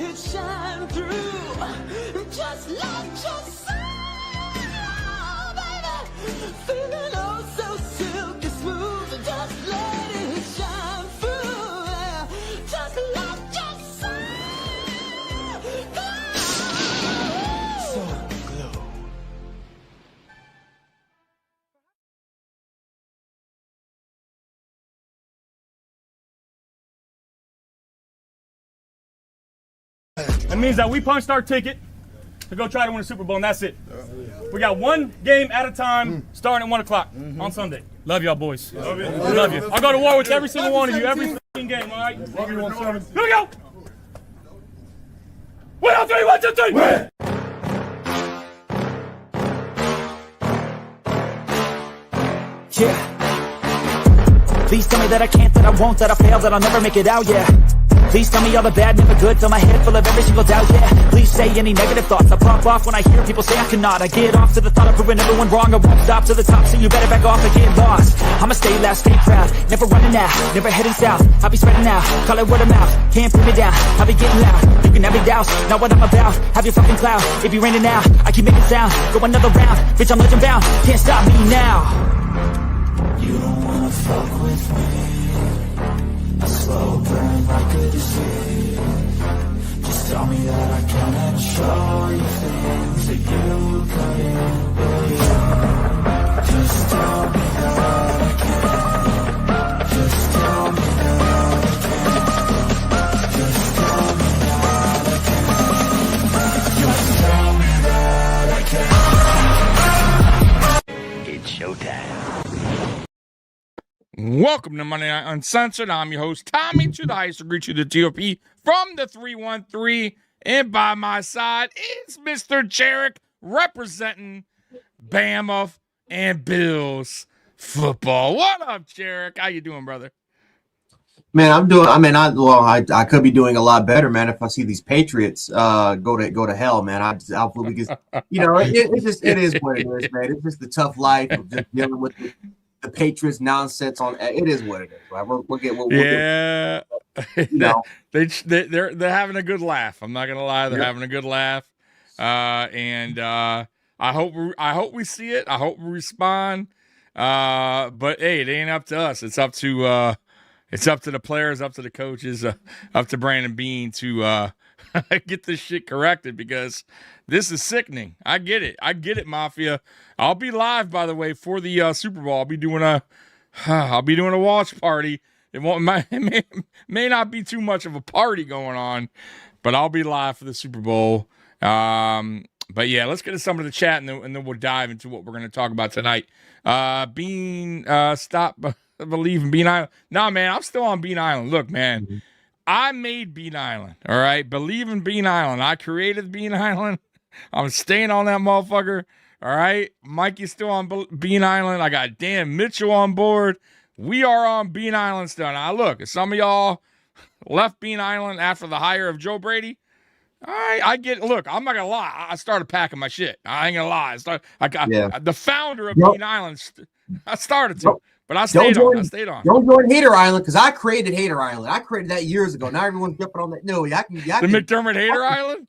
it shine through. Just let your soul, baby, feeling oh so silky smooth. Just let it shine through. Just let your soul go. So glow. That means that we punched our ticket to go try to win a Super Bowl, and that's it. We got one game at a time, starting at 1 o'clock on Sunday. Love y'all, boys. Love you. Love you. I'll go to war with every single one of you, every fucking game, all right? Love you, 1-7. Here we go. 1, 2, 3, 1, 2, 3. Win. Yeah. Please tell me that I can't, that I won't, that I fail, that I'll never make it out, yeah. Please tell me all the bad, never good, fill my head full of every single doubt, yeah. Please say any negative thoughts, I pop off when I hear people say I cannot. I get off to the thought of proving everyone wrong, I won't stop to the top, so you better back off and get lost. I'ma stay loud, stay proud, never running out, never heading south. I'll be spreading out, call it word of mouth, can't put me down, I'll be getting loud. You can have your doubts, not what I'm about, have your fucking clout. If you're raining out, I keep making sound, go another round, bitch I'm legend bound, can't stop me now. You don't wanna fuck with me, a slow burn like a disease. Just tell me that I can and show you things that you couldn't believe. Just tell me that I can. Just tell me that I can. Just tell me that I can. Just tell me that I can. It's showtime. Welcome to Monday Night Uncensored. I'm your host, Tommy, to the highest degree to the TOP from the 313. And by my side is Mr. Jarek representing Bama and Bills football. What up, Jarek? How you doing, brother? Man, I could be doing a lot better, man, if I see these Patriots go to hell, man. I'll because it is what it is, man. It's just the tough life of just dealing with the Patriots nonsense on it is what it is. Right? We'll get they're having a good laugh. I'm not gonna lie, they're having a good laugh. I hope we see it. I hope we respond. But hey, it ain't up to us. It's up to the players, up to the coaches, up to Brandon Beane to get this shit corrected, because this is sickening. I get it, Mafia. I'll be live, by the way, for the Super Bowl. I'll be doing a watch party. It may not be too much of a party going on, but I'll be live for the Super Bowl. But yeah, let's get to some of the chat, and then we'll dive into what we're going to talk about tonight. Stop believing Bean Island. Nah, man, I'm still on Bean Island. Look, man, I made Bean Island. All right, believe in Bean Island. I created Bean Island. I'm staying on that motherfucker. All right, Mikey's still on Bean Island. I got Dan Mitchell on board. We are on Bean Island still. Now, look, if some of y'all left Bean Island after the hire of Joe Brady, I get. Look, I'm not gonna lie. I started packing my shit. I ain't gonna lie. The founder of Bean Island. I started to, but I stayed on. Don't join Hater Island, because I created Hater Island. I created that years ago. Now everyone's jumping on that. No, the McDermott Hater Island.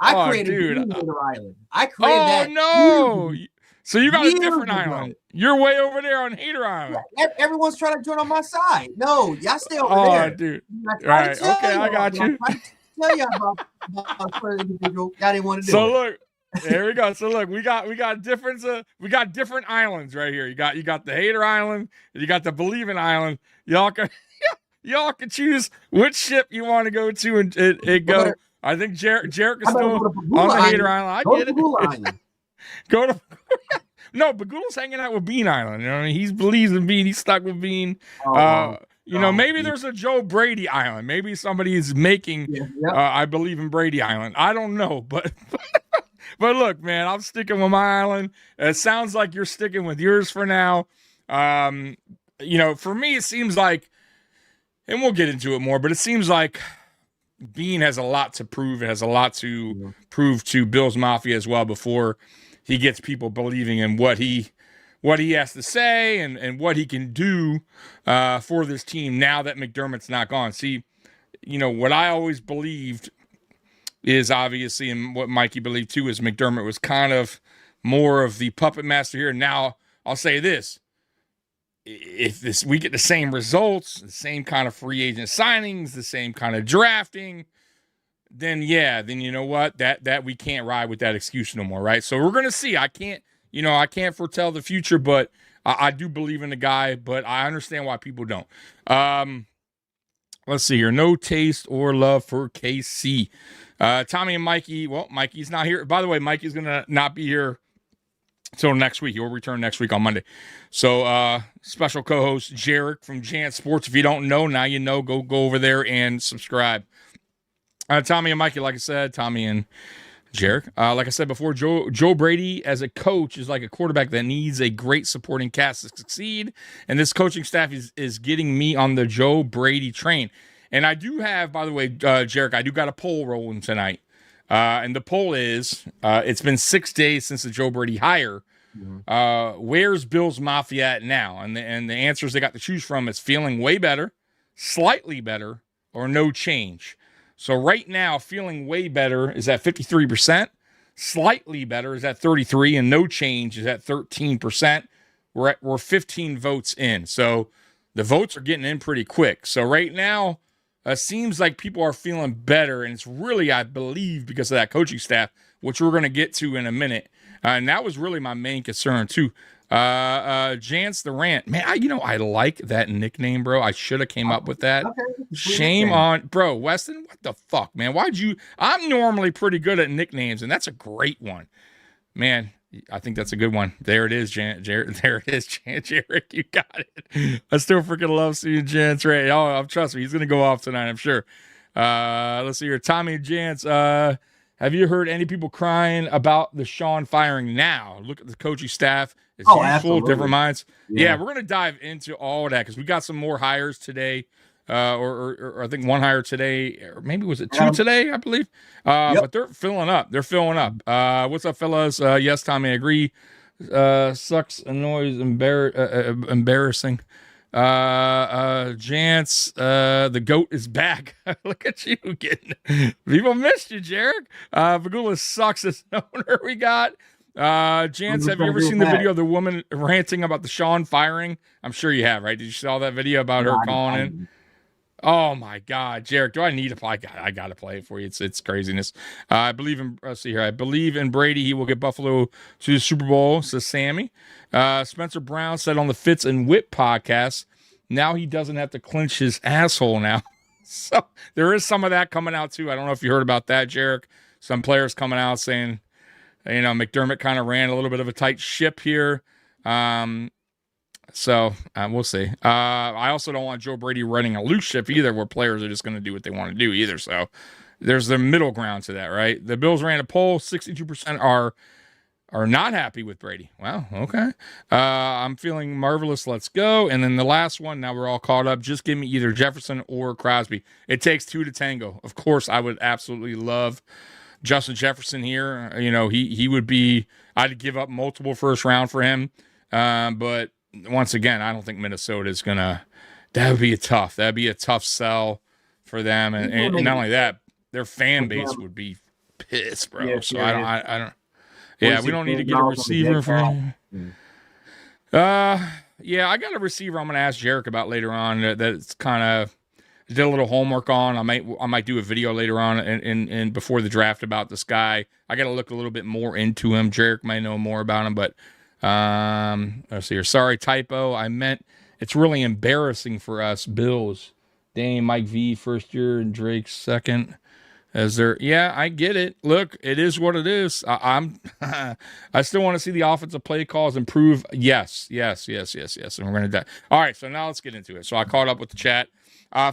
I created Hater Island. I created that. Oh no! So you got a different island. You're way over there on Hater Island. Yeah, everyone's trying to join on my side. No, y'all stay over there. Oh, dude. All right. Okay, I got you. Tell you about individual. Y'all didn't want to do so it. Look, there we go. So look, we got different islands right here. You got the Hater Island, you got the Believing Island. Y'all can choose which ship you want to go to and go. I think Jarek is still on the Hater Island. I get it. Go to no, Bagula's hanging out with Bean Island. You know what I mean? He believes in Bean. He's stuck with Bean. Maybe there's a Joe Brady Island. Maybe somebody is making I believe in Brady Island. I don't know, but but look, man, I'm sticking with my island. It sounds like you're sticking with yours for now. For me, it seems like, and we'll get into it more, but it seems like Bean has a lot to prove. It has a lot to prove to Bills Mafia as well before he gets people believing in what he has to say and what he can do for this team now that McDermott's not gone. See, what I always believed is obviously, and what Mikey believed too, is McDermott was kind of more of the puppet master here. Now, I'll say this. If we get the same results, the same kind of free agent signings, the same kind of drafting, then you know what? That we can't ride with that excuse no more, right? So we're gonna see. I can't foretell the future, but I do believe in the guy, but I understand why people don't. Let's see here. No taste or love for KC. Tommy and Mikey. Well, Mikey's not here. By the way, Mikey's gonna not be here until next week. He'll return next week on Monday. So special co-host Jarek from Jant Sports. If you don't know, now you know. Go over there and subscribe. Tommy and Mikey, like I said, Tommy and Jarek. Like I said before, Joe Brady as a coach is like a quarterback that needs a great supporting cast to succeed. And this coaching staff is getting me on the Joe Brady train. And I do have, by the way, Jarek, I do got a poll rolling tonight. And the poll is, it's been 6 days since the Joe Brady hire. Where's Bills Mafia at now? And the answers they got to choose from is feeling way better, slightly better, or no change. So right now, feeling way better is at 53%, slightly better is at 33%, and no change is at 13%. We're 15 votes in. So the votes are getting in pretty quick. So right now, seems like people are feeling better, and it's really, I believe, because of that coaching staff, which we're going to get to in a minute. And that was really my main concern, too. Jance the Rant. Man, I like that nickname, bro. I should have came up with that. Okay. Shame on, bro. Weston, what the fuck, man? I'm normally pretty good at nicknames, and that's a great one. Man, I think that's a good one. There it is, Jared. There it is, Jarek. You got it. I still freaking love seeing Jance Ray. Oh, trust me, he's gonna go off tonight, I'm sure. Let's see here. Tommy and Jance. Have you heard any people crying about the Sean firing now? Look at the coaching staff. It's useful, different minds. Yeah, we're gonna dive into all of that because we got some more hires today. Or I think one hire today, or maybe was it two today, I believe. But they're filling up. What's up, fellas? Yes, Tommy, I agree. Sucks, annoys, embarrassing. Jance, the GOAT is back. Look at you getting people missed you, Jarek. Vagula sucks as an owner. We got Jance, have you ever seen the video of the woman ranting about the Sean firing? I'm sure you have, right? Did you see all that video about her calling in? Oh my God, Jarek! Do I need to play? I gotta play it for you. It's craziness. I believe in. Let's see here. I believe in Brady. He will get Buffalo to the Super Bowl. Says Sammy. Spencer Brown said on the Fitz and Whip podcast. Now he doesn't have to clench his asshole now. So there is some of that coming out too. I don't know if you heard about that, Jarek. Some players coming out saying, McDermott kind of ran a little bit of a tight ship here. So we'll see. I also don't want Joe Brady running a loose ship either, where players are just going to do what they want to do either. So there's the middle ground to that, right? The Bills ran a poll. 62% are not happy with Brady. Wow. Okay. I'm feeling marvelous. Let's go. And then the last one. Now we're all caught up. Just give me either Jefferson or Crosby. It takes two to tango. Of course, I would absolutely love Justin Jefferson here. He would be. I'd give up multiple first round for him. But once again, I don't think Minnesota is gonna. That'd be a tough sell for them, and not only that, their fan base would be pissed, bro. Yeah, so I don't. Yeah, we don't need to get a receiver for him. Yeah, I got a receiver. I'm gonna ask Jarek about later on. That's kind of did a little homework on. I might do a video later on and before the draft about this guy. I got to look a little bit more into him. Jarek might know more about him, but. Let's see here. Sorry, typo. I meant it's really embarrassing for us Bills. Dame, Mike V, first year, and Drake second. Yeah, I get it. Look, it is what it is. I still want to see the offensive play calls improve. Yes. And we're gonna die. All right, so now let's get into it. So I caught up with the chat.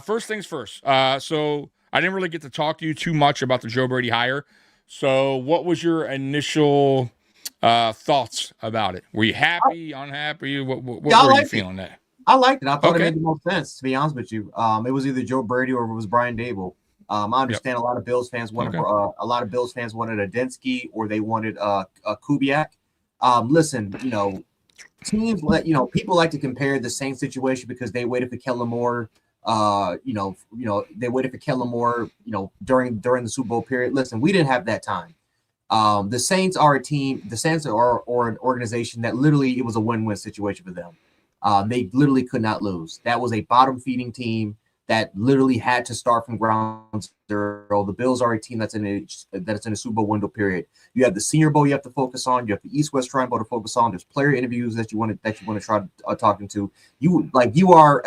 First things first. So I didn't really get to talk to you too much about the Joe Brady hire. So what was your initial thoughts about it? Were you happy, unhappy? What were you feeling that? I liked it. I thought it made the most sense, to be honest with you. It was either Joe Brady or it was Brian Dable. I understand a lot of Bills fans wanted Adensky or they wanted Kubiak. Listen, teams people like to compare the same situation because they waited for Kellen Moore They waited for Kellen Moore, during the Super Bowl period. Listen, we didn't have that time. The Saints are a team. The Saints are an organization that literally, it was a win-win situation for them. They literally could not lose. That was a bottom-feeding team that literally had to start from ground zero. The Bills are a team that's in a Super Bowl window period. You have the Senior Bowl you have to focus on. You have the East-West Triangle to focus on. There's player interviews that you want to try talking to. You are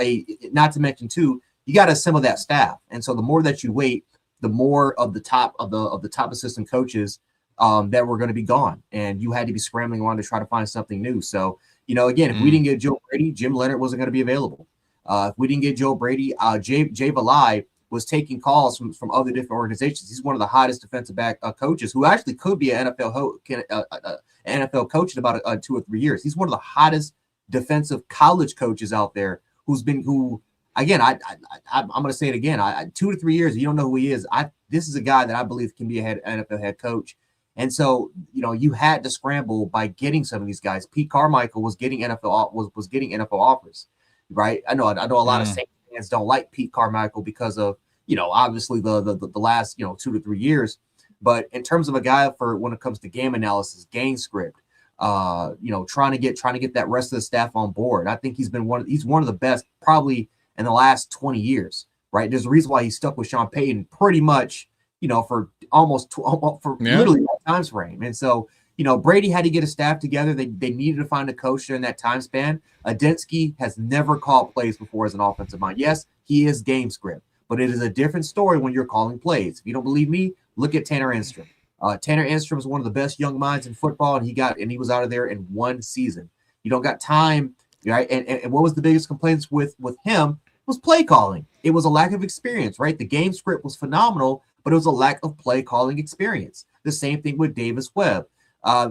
not to mention too, you got to assemble that staff. And so the more that you wait, the more of the top assistant coaches that were going to be gone, and you had to be scrambling around to try to find something new. So, again, if we didn't get Joe Brady, Jim Leonard wasn't going to be available. If we didn't get Joe Brady, Jay Valai was taking calls from other different organizations. He's one of the hottest defensive back coaches who actually could be an NFL coach in about 2 or 3 years. He's one of the hottest defensive college coaches out there again, I'm going to say it again. 2 to 3 years, you don't know who he is. This is a guy that I believe can be a NFL head coach. And so, you had to scramble by getting some of these guys. Pete Carmichael was getting NFL offers, right? I know a lot of Saints fans don't like Pete Carmichael because of, obviously the last 2 to 3 years. But in terms of a guy when it comes to game analysis, game script, trying to get that rest of the staff on board, I think he's one of the best probably in the last 20 years, right? There's a reason why he stuck with Sean Payton pretty much, for literally that time frame. And so, Brady had to get a staff together. They needed to find a coach during that time span. Adensky has never called plays before as an offensive mind. Yes, he is game script, but it is a different story when you're calling plays. If you don't believe me, look at Tanner Enstrom. Tanner Enstrom is one of the best young minds in football, and he was out of there in 1 season. You don't got time, right? And what was the biggest complaints with him was play calling. It was a lack of experience, right? The game script was phenomenal, but it was a lack of play calling experience. The same thing with Davis Webb.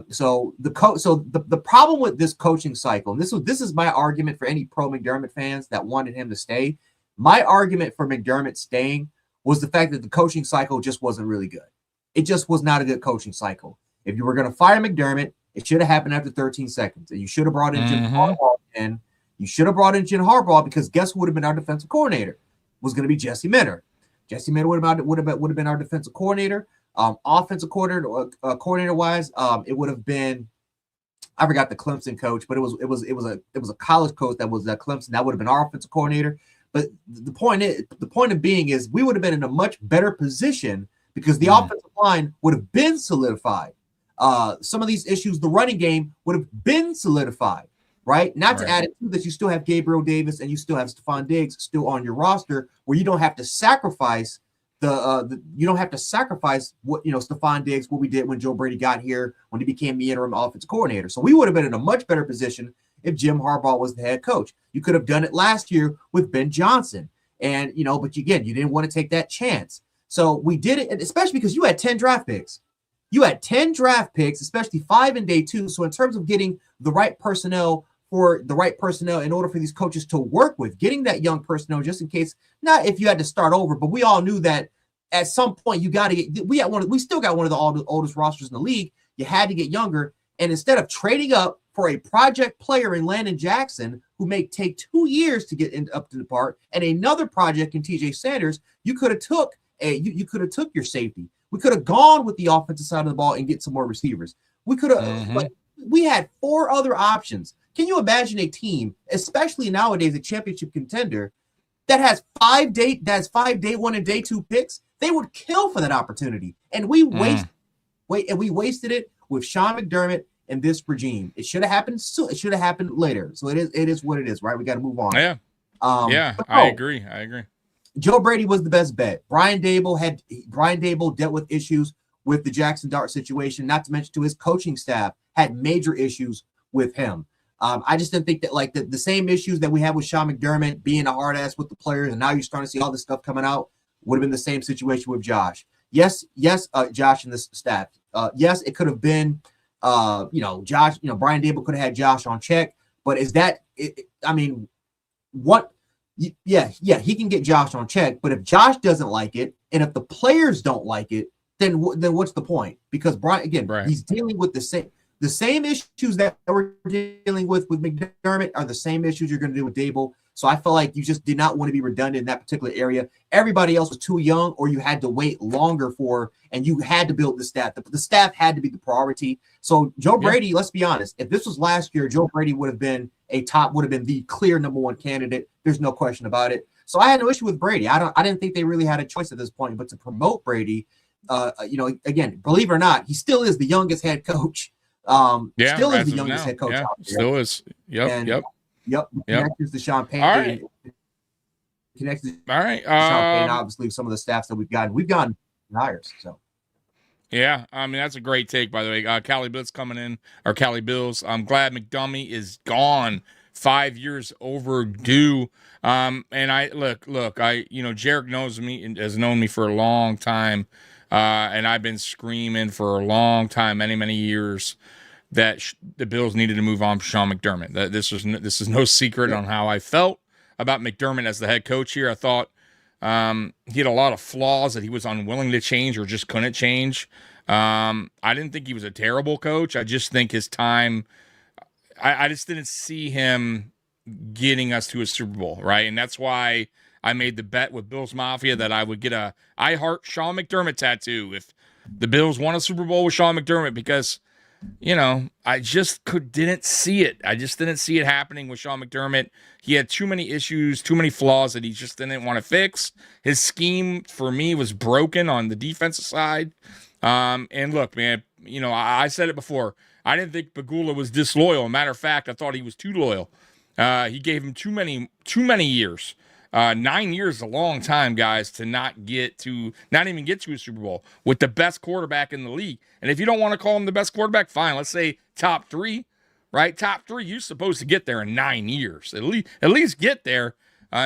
So the problem with this coaching cycle, and this is my argument for any pro McDermott fans that wanted him to stay. My argument for McDermott staying was the fact that the coaching cycle just wasn't really good. It just was not a good coaching cycle. If you were going to fire McDermott, it should have happened after 13 seconds. And you should have brought in Jim Harbaugh. And you should have brought in Jim Harbaugh, because guess who would have been our defensive coordinator? It was going to be Jesse Minter. Jesse Minter would have been our defensive coordinator. Offensive coordinator wise, it would have been, I forgot the Clemson coach, but it was a college coach that was at Clemson. That would have been our offensive coordinator. But the point of being is we would have been in a much better position because the offensive line would have been solidified. Some of these issues, the running game would have been solidified, right? Not to add it to that, you still have Gabriel Davis and you still have Stephon Diggs still on your roster, where you don't have to sacrifice what Stephon Diggs, what we did when Joe Brady got here, when he became the interim offensive coordinator. So we would have been in a much better position if Jim Harbaugh was the head coach. You could have done it last year with Ben Johnson, and but again, you didn't want to take that chance. So we did it, especially because you had 10 draft picks. You had 10 draft picks, especially 5 in day 2. So in terms of getting the right personnel in order for these coaches to work with, getting that young personnel, just in case, not if you had to start over, but we all knew that at some point you got to get, we still got one of the oldest rosters in the league. You had to get younger. And instead of trading up for a project player in Landon Jackson, who may take 2 years to get up to the part, and another project in TJ Sanders, you could have took your safety. We could have gone with the offensive side of the ball and get some more receivers. We could have, we had 4 other options. Can you imagine a team, especially nowadays, a championship contender, that has 5 day 1 and day 2 picks? They would kill for that opportunity. And we wasted it with Sean McDermott and this regime. It should have happened soon. It should have happened later. So it is what it is, right? We got to move on. Yeah. I agree. Joe Brady was the best bet. Brian Dable dealt with issues with the Jackson Dart situation, not to mention to his coaching staff had major issues with him. I just didn't think that like the same issues that we had with Sean McDermott being a hard ass with the players, and now you're starting to see all this stuff coming out, would have been the same situation with Josh. Yes, Josh and this staff. Yes, it could have been, Josh. Brian Dable could have had Josh on check, but is that? Yeah, he can get Josh on check, but if Josh doesn't like it, and if the players don't like it, then what's the point? Because Brian, he's dealing with the same issues that we're dealing with McDermott are the same issues you're going to do with Dable. So I felt like you just did not want to be redundant in that particular area. Everybody else was too young, or you had to wait longer for, and you had to build the staff. The staff had to be the priority. So Joe Brady, let's be honest, if this was last year, Joe Brady would have been the clear number one candidate. There's no question about it. So I had no issue with Brady. I didn't think they really had a choice at this point, but to promote Brady, again, believe it or not, he still is the youngest head coach. Still is the youngest head coach out there. Still is. Yep. Connections to Sean Payne. All right. Connections to All right. Sean Payne, obviously, some of the staffs that we've gotten hires. So. Yeah, I mean, that's a great take, by the way. Cali Blitz coming in, or Cali Bills. I'm glad McDummy is gone. 5 years overdue. And I look, Jarek knows me and has known me for a long time. And I've been screaming for a long time, many, many years, that the Bills needed to move on from Sean McDermott. This is no secret on how I felt about McDermott as the head coach here. I thought he had a lot of flaws that he was unwilling to change or just couldn't change. I didn't think he was a terrible coach. I just think his time, I just didn't see him getting us to a Super Bowl, right? And that's why I made the bet with Bills Mafia that I would get a I Heart Sean McDermott tattoo if the Bills won a Super Bowl with Sean McDermott, because I just didn't see it. I just didn't see it happening with Sean McDermott. He had too many issues, too many flaws that he just didn't want to fix. His scheme, for me, was broken on the defensive side. And look, man, I said it before. I didn't think Bagula was disloyal. Matter of fact, I thought he was too loyal. He gave him too many years. 9 years is a long time, guys, to not even get to a Super Bowl with the best quarterback in the league. And if you don't want to call him the best quarterback, fine. Let's say top three, right? Top three. You're supposed to get there in 9 years. At least get there.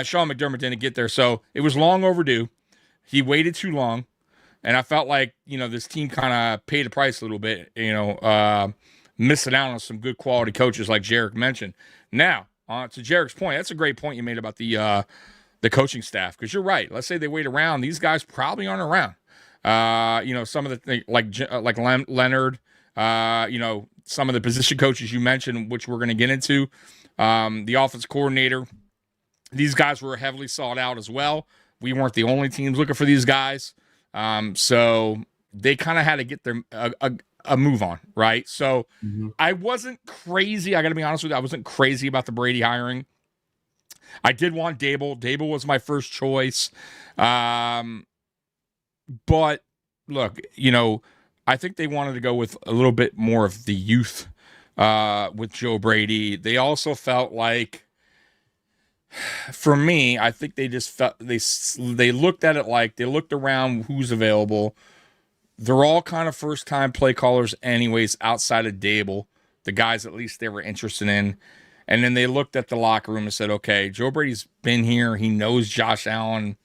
Sean McDermott didn't get there, so it was long overdue. He waited too long, and I felt like this team kind of paid the price a little bit. Missing out on some good quality coaches like Jarek mentioned. Now, to Jarek's point, that's a great point you made about the coaching staff, because you're right. Let's say they wait around; these guys probably aren't around. Some of the things like Leonard, some of the position coaches you mentioned, which we're going to get into, the offense coordinator. These guys were heavily sought out as well. We weren't the only teams looking for these guys, so they kind of had to get their a move on, right? So I wasn't crazy. I got to be honest with you. I wasn't crazy about the Brady hiring. I did want Dable. Dable was my first choice. But look, I think they wanted to go with a little bit more of the youth with Joe Brady. They also felt like, for me, I think they just felt they looked at it like they looked around who's available. They're all kind of first-time play callers anyways, outside of Dable, the guys at least they were interested in. And then they looked at the locker room and said, okay, Joe Brady's been here. He knows Josh Allen.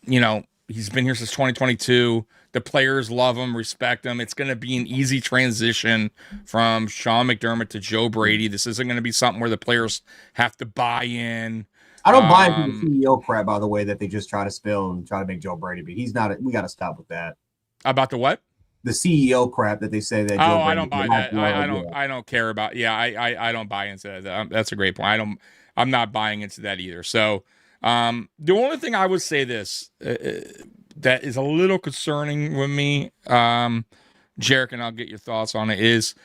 He's been here since 2022. The players love him, respect him. It's going to be an easy transition from Sean McDermott to Joe Brady. This isn't going to be something where the players have to buy in. I don't buy into the CEO crap, by the way, that they just try to spill and try to make Joe Brady, but he's not. We got to stop with that. About the what? The CEO crap that they say that. Oh, I don't buy that. I don't care about. Yeah, I don't buy into that. That's a great point. I'm not buying into that either. So, the only thing I would say that is a little concerning with me, Jarek, and I'll get your thoughts on it, is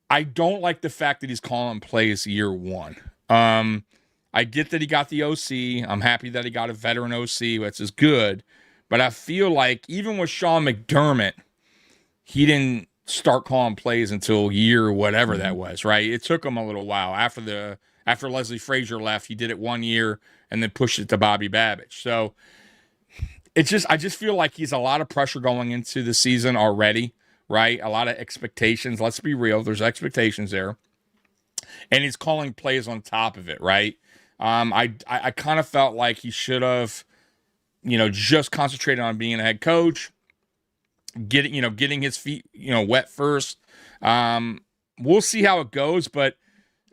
I don't like the fact that he's calling plays year one. I get that he got the OC. I'm happy that he got a veteran OC, which is good. But I feel like even with Sean McDermott, he didn't start calling plays until year whatever that was, right? It took him a little while. After Leslie Frazier left, he did it 1 year and then pushed it to Bobby Babbage. So I just feel like he's a lot of pressure going into the season already, right? A lot of expectations. Let's be real. There's expectations there. And he's calling plays on top of it, right? I kind of felt like he should have, just concentrated on being a head coach, getting his feet, wet first. We'll see how it goes, but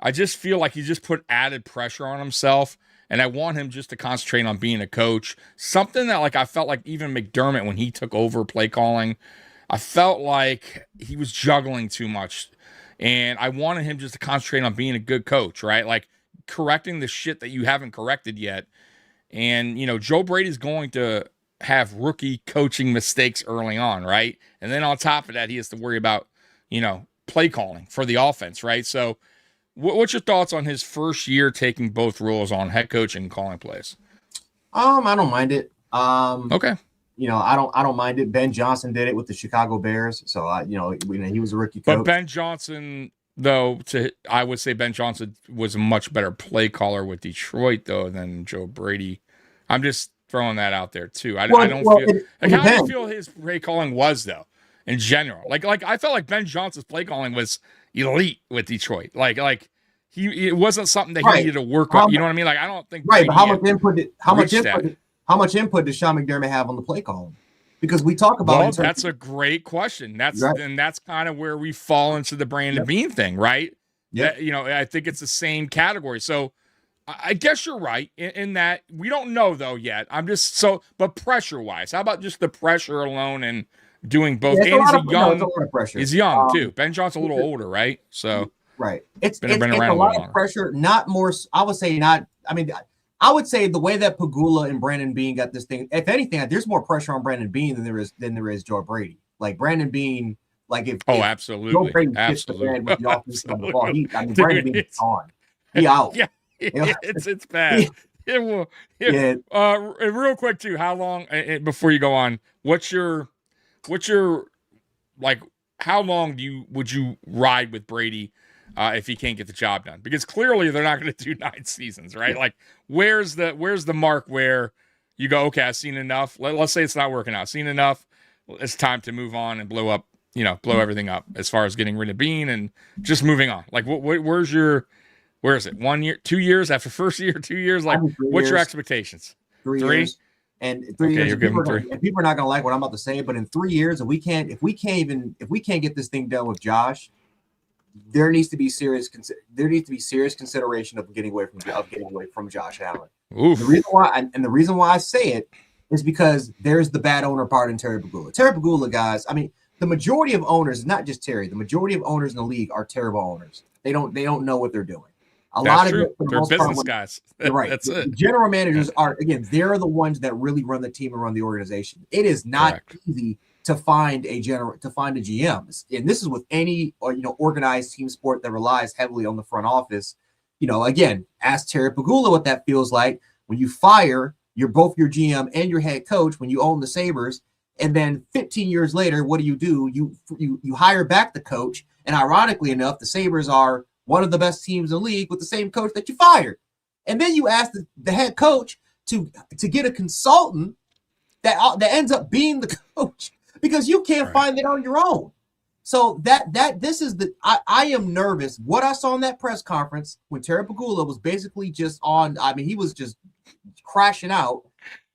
I just feel like he just put added pressure on himself, and I want him just to concentrate on being a coach. Something that, I felt like even McDermott, when he took over play calling, I felt like he was juggling too much, and I wanted him just to concentrate on being a good coach, right? correcting the shit that you haven't corrected yet. And, Joe Brady's going to have rookie coaching mistakes early on, right? And then on top of that, he has to worry about, play calling for the offense, right? So what's your thoughts on his first year taking both roles on head coach and calling plays? I don't mind it. Okay. I don't mind it. Ben Johnson did it with the Chicago Bears. So he was a rookie coach. But Ben Johnson, though, I would say Ben Johnson was a much better play caller with Detroit, though, than Joe Brady. I'm just throwing that out there too. I don't feel. How do you feel his play calling was, though, in general? Like I felt like Ben Johnson's play calling was elite with Detroit. It wasn't something that he needed to work on. You know what I mean? Like I don't think. Right, but how much input did Sean McDermott have on the play calling? Because we talk about. Well, that's a great question. That's kind of where we fall into the Brandon Beane thing, right? Yeah. I think it's the same category. So I guess you're right in that we don't know though yet. But pressure wise, how about just the pressure alone and doing both? Yeah, he's young too. Ben Johnson's a little older, right? So right, it's been around a lot of pressure. Not more. I would say not. I mean, I would say the way that Pagula and Brandon Beane got this thing. If anything, there's more pressure on Brandon Beane than there is Joe Brady. Like Brandon Beane, if absolutely, Joe Brady hits the band with the offense on the ball, Brandon Beane's gone. He out. Yeah. It's bad. Real quick too, how long before you go on? What's your how long would you ride with Brady if he can't get the job done? Because clearly they're not going to do 9 seasons, right? Like where's the mark where you go, okay, I've seen enough. Let's say it's not working out. Seen enough. It's time to move on and blow everything up as far as getting rid of Beane and just moving on. Like where is it? 1 year, 2 years after first year, 2 years? Like, what's your expectations? 3 years. And 3 years. You're giving 3. And people are not gonna like what I'm about to say, but in 3 years, if we can't get this thing done with Josh, there needs to be serious consideration of getting away from Josh Allen. Oof. The reason why I say it is because there's the bad owner part in Terry Pagula. Terry Pagula, guys. I mean, the majority of owners, not just Terry, the majority of owners in the league are terrible owners. They don't know what they're doing. They're business guys. Right. That's it. General managers they're the ones that really run the team and run the organization. It is not easy to find a GM. And this is with any organized team sport that relies heavily on the front office. Again, ask Terry Pagula what that feels like when you fire both your GM and your head coach when you own the Sabres, and then 15 years later, what do? You hire back the coach, and ironically enough, the Sabres are one of the best teams in the league with the same coach that you fired. And then you ask the head coach to get a consultant that ends up being the coach because you can't find it on your own. So this is I am nervous. What I saw in that press conference when Terry Pagula was basically just on, he was just crashing out.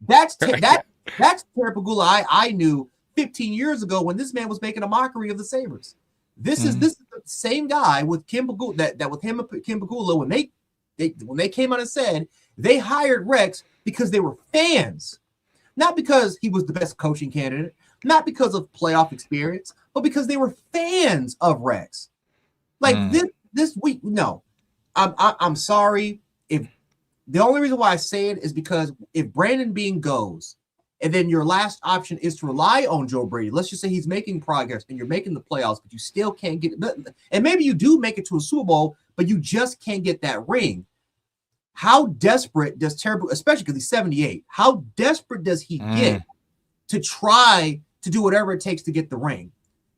That's Terry Pagula I knew 15 years ago when this man was making a mockery of the Sabres. This is the same guy with Kim Pagula that with him and Kim Pagula when they came out and said they hired Rex because they were fans, not because he was the best coaching candidate, not because of playoff experience, but because they were fans of Rex. Like this week, no, I'm sorry if the only reason why I say it is because if Brandon Beane goes. And then your last option is to rely on Joe Brady. Let's just say he's making progress and you're making the playoffs, but you still can't get it. And maybe you do make it to a Super Bowl, but you just can't get that ring. How desperate does Terry, especially because he's 78, how desperate does he get to try to do whatever it takes to get the ring?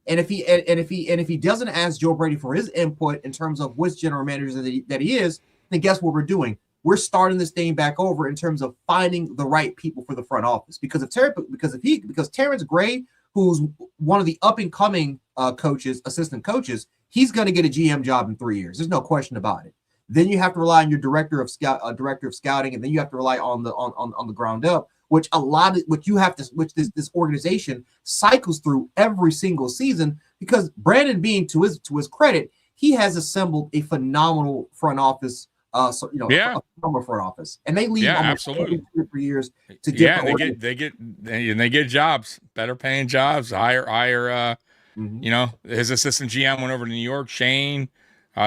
And if he doesn't ask Joe Brady for his input in terms of which general manager that he is, then guess what we're doing? We're starting this thing back over in terms of finding the right people for the front office. Because Terrence Gray, who's one of the up and coming assistant coaches, he's going to get a GM job in 3 years. There's no question about it. Then you have to rely on your director of scouting, and then you have to rely on the ground up, which this organization cycles through every single season. Because Brandon Beane, to his credit, he has assembled a phenomenal front office. A front office, and they leave absolutely 2 or 3 years to get. They get jobs, better paying jobs, higher. His assistant GM went over to New York, Shane.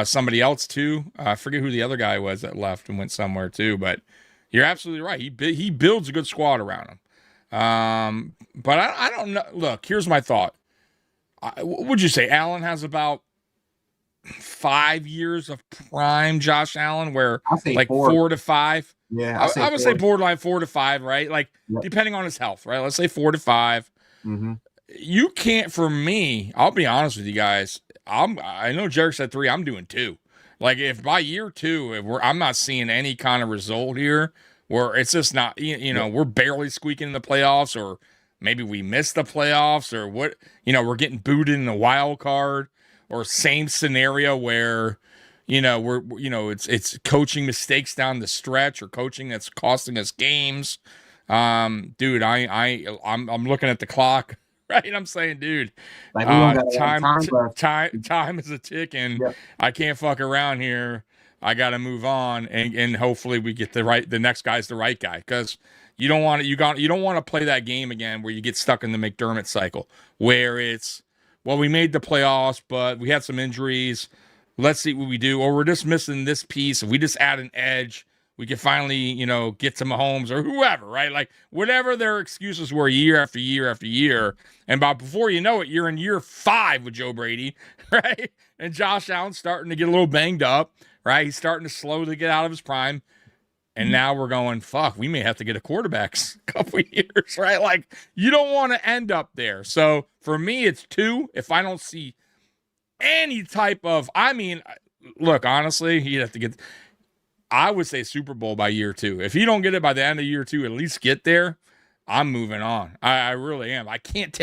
somebody else too. I forget who the other guy was that left and went somewhere too. But you're absolutely right. He builds a good squad around him. But I don't know. Look, here's my thought. Would you say Allen has about 5 years of prime Josh Allen, where like 4 to 5? Yeah, I would say borderline 4 to 5, right? Like depending on his health, right? Let's say 4 to 5. Mm-hmm. You can't, for me, I'll be honest with you guys. I know Jarek said 3. I'm doing 2. Like if by year 2, I'm not seeing any kind of result here where it's just not, we're barely squeaking in the playoffs, or maybe we missed the playoffs, or what, we're getting booted in the wild card, or same scenario where, it's coaching mistakes down the stretch, or coaching that's costing us games. Dude, I'm looking at the clock, right? I'm saying, dude, Like time is a ticking. Yep. I can't fuck around here. I got to move on, and hopefully we get the next guy's the right guy, because you don't want to play that game again where you get stuck in the McDermott cycle, where it's, well, we made the playoffs, but we had some injuries. Let's see what we do, or we're just missing this piece. If we just add an edge, we can finally, get to Mahomes or whoever, right? Like whatever their excuses were year after year after year. And before you know it, you're in year 5 with Joe Brady, right? And Josh Allen's starting to get a little banged up, right? He's starting to slowly get out of his prime. And now we're going, fuck, we may have to get a quarterback a couple years, right? Like, you don't want to end up there. So for me, it's 2. If I don't see any type of, look, honestly, he'd have to get, I would say Super Bowl by year 2. If you don't get it by the end of year 2, at least get there. I'm moving on. I really am. I can't.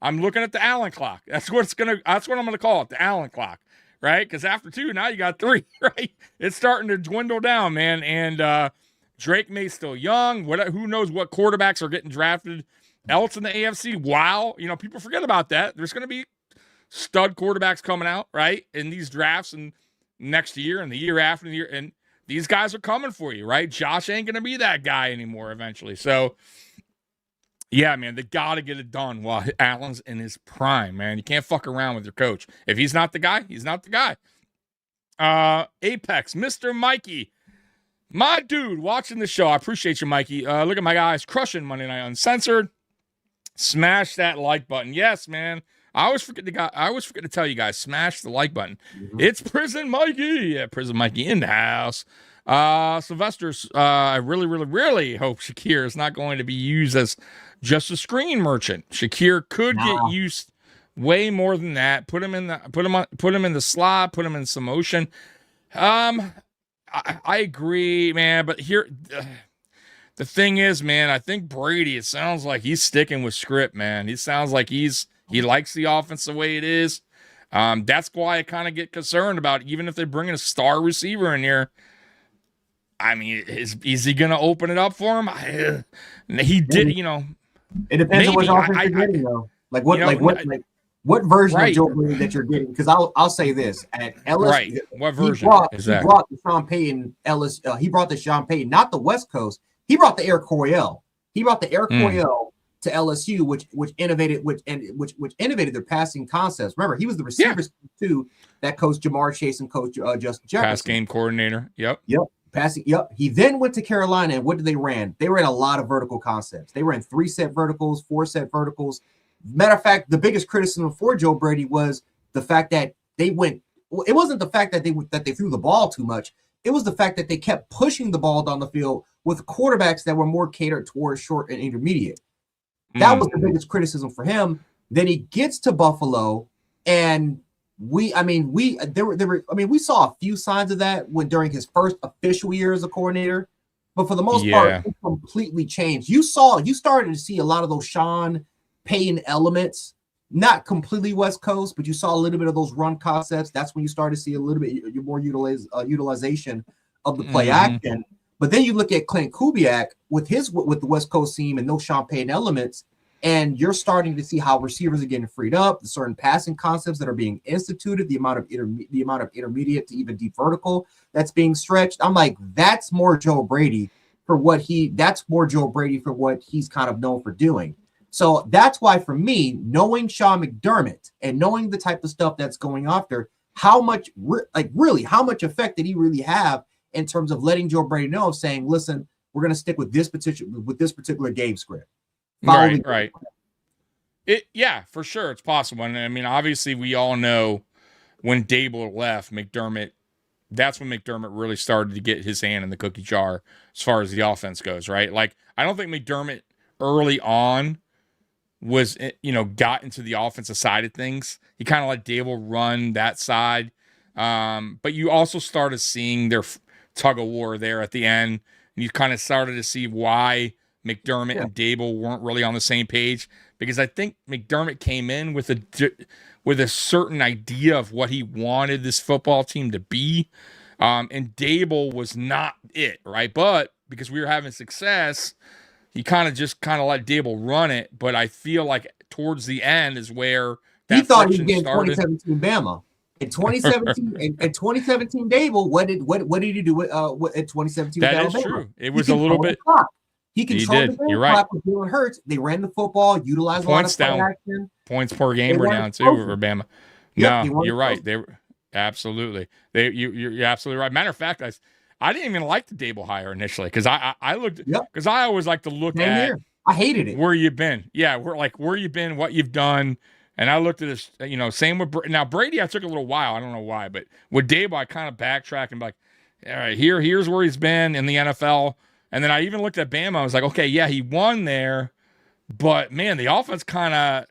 I'm looking at the Allen clock. That's what I'm going to call it, the Allen clock. Right? Because after 2, now you got 3, right? It's starting to dwindle down, man. And Drake May's still young. Who knows what quarterbacks are getting drafted else in the AFC? Wow. People forget about that. There's going to be stud quarterbacks coming out, right? In these drafts and next year and the year after the year. And these guys are coming for you, right? Josh ain't going to be that guy anymore eventually. So, yeah, man, they got to get it done while Allen's in his prime, man. You can't fuck around with your coach. If he's not the guy, he's not the guy. Apex, Mr. Mikey. My dude, watching the show. I appreciate you, Mikey. Look at my guys crushing Monday Night Uncensored. Smash that like button. Yes, man. I always forget to tell you guys, smash the like button. Mm-hmm. It's Prison Mikey. Yeah, Prison Mikey in the house. Sylvester's, I really, really, really hope Shakir is not going to be used as just a screen merchant. Shakir could get used way more than that. Put him in the slot, put him in some motion. I agree, man, but here the thing is, man, I think Brady, it sounds like he's sticking with script, man. He sounds like he likes the offense the way it is. That's why I kind of get concerned about, even if they're bringing a star receiver in here. I mean, is he going to open it up for him? He did, It depends on what offense you're getting, though. Like what version of Joe Brady that you're getting? Because I'll say this at LSU, right? What version? He brought the Sean Payton he brought the Sean Payton, not the West Coast. He brought the Eric Coryell. He brought the Eric Coryell to LSU, which innovated their passing concepts. Remember, he was the receivers too that coached Jamar Chase and coach Justin Jefferson. Pass game coordinator. Yep. Passing. Yep. He then went to Carolina, and what did they ran? They ran a lot of vertical concepts. They ran 3-set verticals, 4-set verticals. Matter of fact, the biggest criticism for Joe Brady was the fact that they went. Well, it wasn't the fact that they threw the ball too much. It was the fact that they kept pushing the ball down the field with quarterbacks that were more catered towards short and intermediate. That was the biggest criticism for him. Then he gets to Buffalo, and we saw a few signs of that during his first official year as a coordinator, but for the most part, it completely changed. You started to see a lot of those Sean Payton elements, not completely West Coast, but you saw a little bit of those run concepts. That's when you started to see a little bit more utilization of the play action. But then you look at Clint Kubiak with the West Coast team and those Sean Payton elements, and you're starting to see how receivers are getting freed up, the certain passing concepts that are being instituted, the amount of intermediate to even deep vertical that's being stretched. I'm like, that's more Joe Brady for what he's kind of known for doing. So that's why, for me, knowing Sean McDermott and knowing the type of stuff that's going after, how much really how much effect did he really have in terms of letting Joe Brady know, saying, listen, we're going to stick with this particular game script. Right. Yeah, for sure, it's possible. And I mean, obviously, we all know when Dable left, that's when McDermott really started to get his hand in the cookie jar as far as the offense goes, right? Like, I don't think McDermott early on was, got into the offensive side of things. He kind of let Dable run that side. But you also started seeing their tug of war there at the end. And you kind of started to see why McDermott and Dable weren't really on the same page, because I think McDermott came in with a certain idea of what he wanted this football team to be. And Dable was not it, right? But because we were having success, he kind of let Dable run it. But I feel like towards the end is where that he thought he was getting started. 2017 Bama. In 2017, in 2017 Dable, what did he do with at 2017? That Alabama? is true. It was a little bit. He controlled the game You're right. clock with Jalen Hurts. They ran the football, utilized Points a lot of down. action. Points per game were down too for Bama. Yep, No, you're right. They were absolutely. You're absolutely right. Matter of fact, I didn't even like the Dable hire initially because I looked because I always like to look at I hated it. Where you've been. Yeah, where you've been, what you've done. And I looked at this, same with now Brady. I took a little while. I don't know why, but with Dable, I kind of backtracked and be like, all right, here's where he's been in the NFL. And then I even looked at Bama. I was like, okay, yeah, he won there, but man, the offense kind of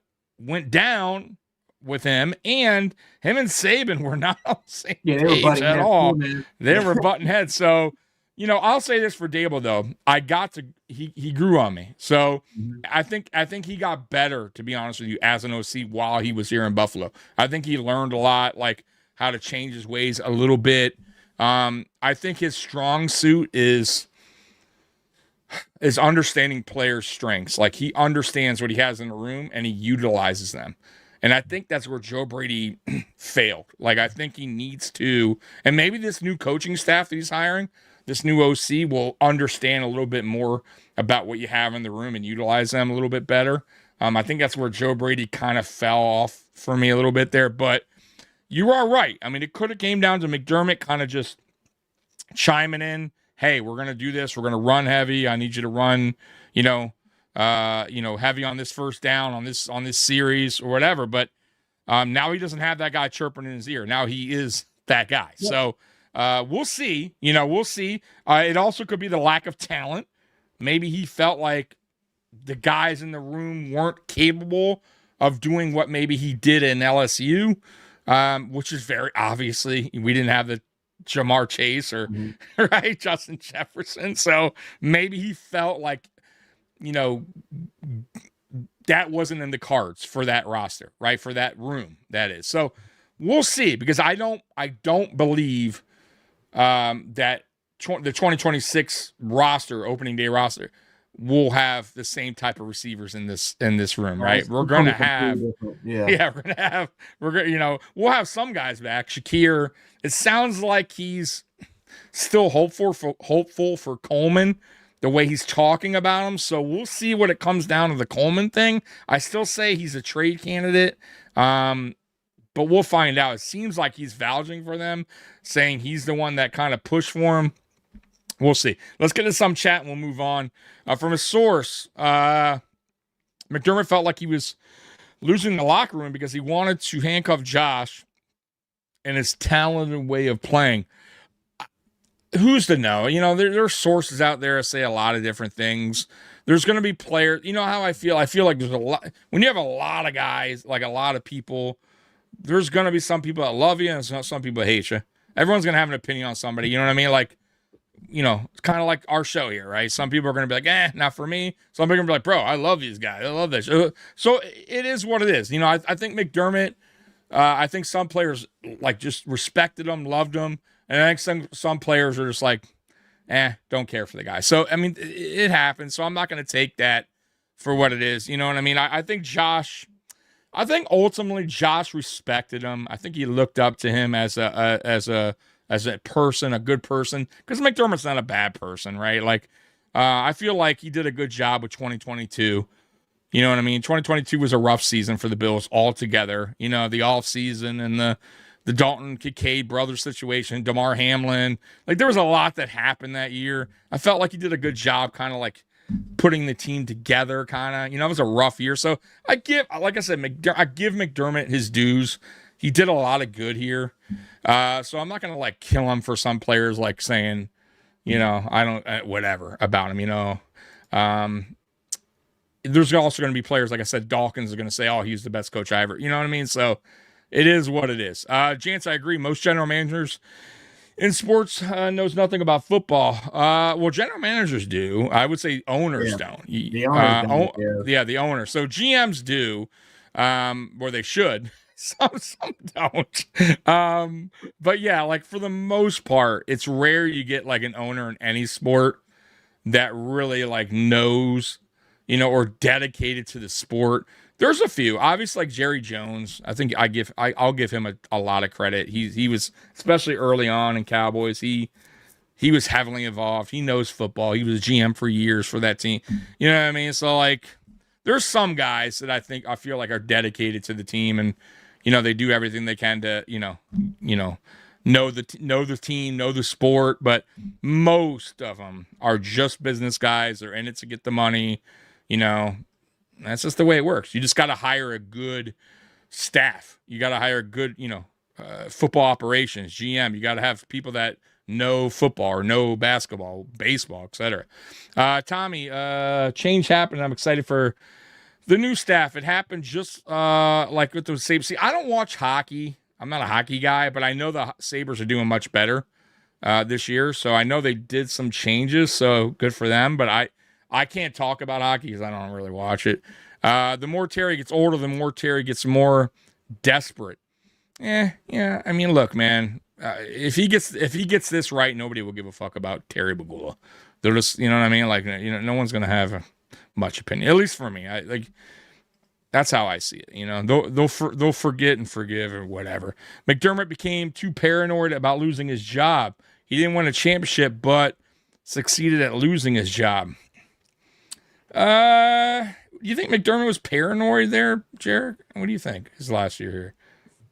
went down with him, and him and Saban were not on the same page at all. They were butting heads. So, I'll say this for Dable though. He grew on me. So I think he got better, to be honest with you, as an OC while he was here in Buffalo. I think he learned a lot, like how to change his ways a little bit. I think his strong suit is understanding players' strengths. Like, he understands what he has in the room and he utilizes them. And I think that's where Joe Brady failed. Like, I think he needs to, and maybe this new coaching staff that he's hiring, this new OC will understand a little bit more about what you have in the room and utilize them a little bit better. I think that's where Joe Brady kind of fell off for me a little bit there. But you are right. I mean, it could have came down to McDermott kind of just chiming in, hey, we're going to do this. We're going to run heavy. I need you to run, heavy on this first down on this series or whatever. But now he doesn't have that guy chirping in his ear. Now he is that guy. Yeah. So we'll see. We'll see. It also could be the lack of talent. Maybe he felt like the guys in the room weren't capable of doing what maybe he did in LSU, which is very obviously we didn't have the Jamar Chase or right Justin Jefferson. So maybe he felt like, that wasn't in the cards for that roster, right? For that room, that is. So we'll see, because I don't believe that the 2026 roster, opening day roster, will have the same type of receivers in this room, right? We're going to have, we'll have some guys back. Shakir, it sounds like he's still hopeful for Coleman, the way he's talking about him. So we'll see what it comes down to the Coleman thing. I still say he's a trade candidate, but we'll find out. It seems like he's vouching for them, saying he's the one that kind of pushed for him. We'll see. Let's get to some chat and we'll move on. From a source, McDermott felt like he was losing the locker room because he wanted to handcuff Josh and his talented way of playing. Who's to know? There are sources out there that say a lot of different things. There's going to be players. You know how I feel? I feel like there's a lot. When you have a lot of guys, like a lot of people, there's going to be some people that love you and some people that hate you. Everyone's going to have an opinion on somebody. You know what I mean? Like, it's kind of like our show here, right? Some people are going to be like, not for me. Some people are going to be like, bro, I love these guys. I love this. So it is what it is. I think McDermott, I think some players like just respected him, loved him. And I think some players are just like, don't care for the guy. So, I mean, it happens. So I'm not going to take that for what it is. You know what I mean? I think ultimately Josh respected him. I think he looked up to him as a person, a good person, because McDermott's not a bad person, right? Like, I feel like he did a good job with 2022. You know what I mean? 2022 was a rough season for the Bills altogether. The off season and the the Dalton Kincaid brother situation, DeMar Hamlin. Like, there was a lot that happened that year. I felt like he did a good job kind of like putting the team together, kind of. It was a rough year. So I give McDermott his dues. He did a lot of good here. So I'm not going to like kill him for some players like saying, I don't, whatever about him, there's also going to be players, like I said, Dawkins are going to say, oh, he's the best coach I ever, you know what I mean? So it is what it is. Jance, I agree. Most general managers in sports knows nothing about football. Well, general managers do. I would say owners don't. The owners don't. Yeah, the owners. So GMs do, or they should. Some don't. But yeah, like for the most part, it's rare you get like an owner in any sport that really like knows, or dedicated to the sport. There's a few, obviously, like Jerry Jones. I think I'll give him a lot of credit. He was, especially early on in Cowboys, he was heavily involved. He knows football. He was GM for years for that team. You know what I mean? So like, there's some guys that I feel like are dedicated to the team, and they do everything they can to know the team, know the sport. But most of them are just business guys. They're in it to get the money. That's just the way it works. You just got to hire a good staff. You got to hire a good, football operations, GM. You got to have people that know football or know basketball, baseball, etc. Tommy, change happened. I'm excited for the new staff. It happened just like with the Sabres. See, I don't watch hockey. I'm not a hockey guy, but I know the Sabres are doing much better this year. So I know they did some changes. So good for them. But I can't talk about hockey because I don't really watch it. The more Terry gets older, the more Terry gets more desperate. Yeah. I mean, look, man. If he gets this right, nobody will give a fuck about Terry Bagula. They're just, you know what I mean? Like, no one's gonna have much opinion. At least for me, that's how I see it. They'll forget and forgive or whatever. McDermott became too paranoid about losing his job. He didn't win a championship, but succeeded at losing his job. Do you think McDermott was paranoid there, Jarek? What do you think his last year here?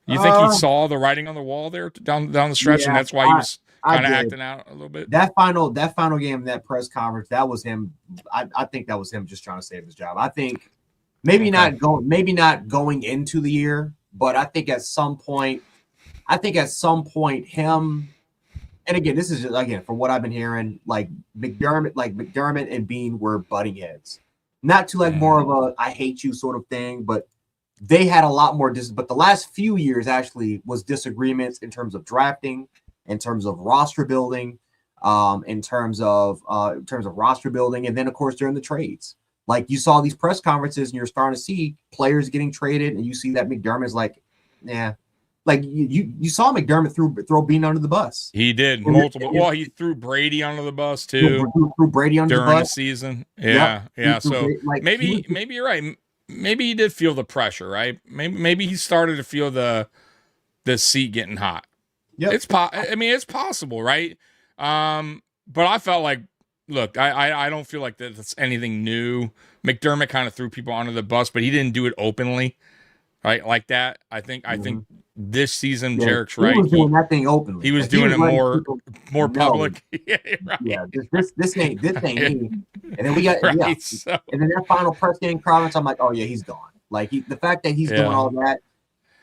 Do you think he saw the writing on the wall there down the stretch, and that's why he was kind of acting out a little bit? That final game, that press conference, that was him. I think that was him just trying to save his job. I think maybe not going into the year, but I think at some point him. And again, this is just, from what I've been hearing, like McDermott and Bean were butting heads, not to like more of a "I hate you" sort of thing, but they had a lot more. But the last few years actually was disagreements in terms of drafting, in terms of roster building, in terms of roster building, and then of course during the trades. Like you saw these press conferences, and you're starting to see players getting traded, and you see that McDermott's like, yeah. Like you saw McDermott throw Bean under the bus. He did multiple. Well, he threw Brady under the bus too. Threw Brady under during the bus the season. Yeah, yeah. So maybe you're right. Maybe he did feel the pressure, right? Maybe he started to feel the seat getting hot. Yeah, it's possible, right? But I felt like, look, I don't feel like that's anything new. McDermott kind of threw people under the bus, but he didn't do it openly, right? Like that. I think this season, Jarek's right. He was doing that thing openly. He was doing it more public. Yeah, right. Yeah, this ain't me. And then we got right, so. And then that final press game comments, I'm like, oh yeah, he's gone. Like the fact that he's doing all that,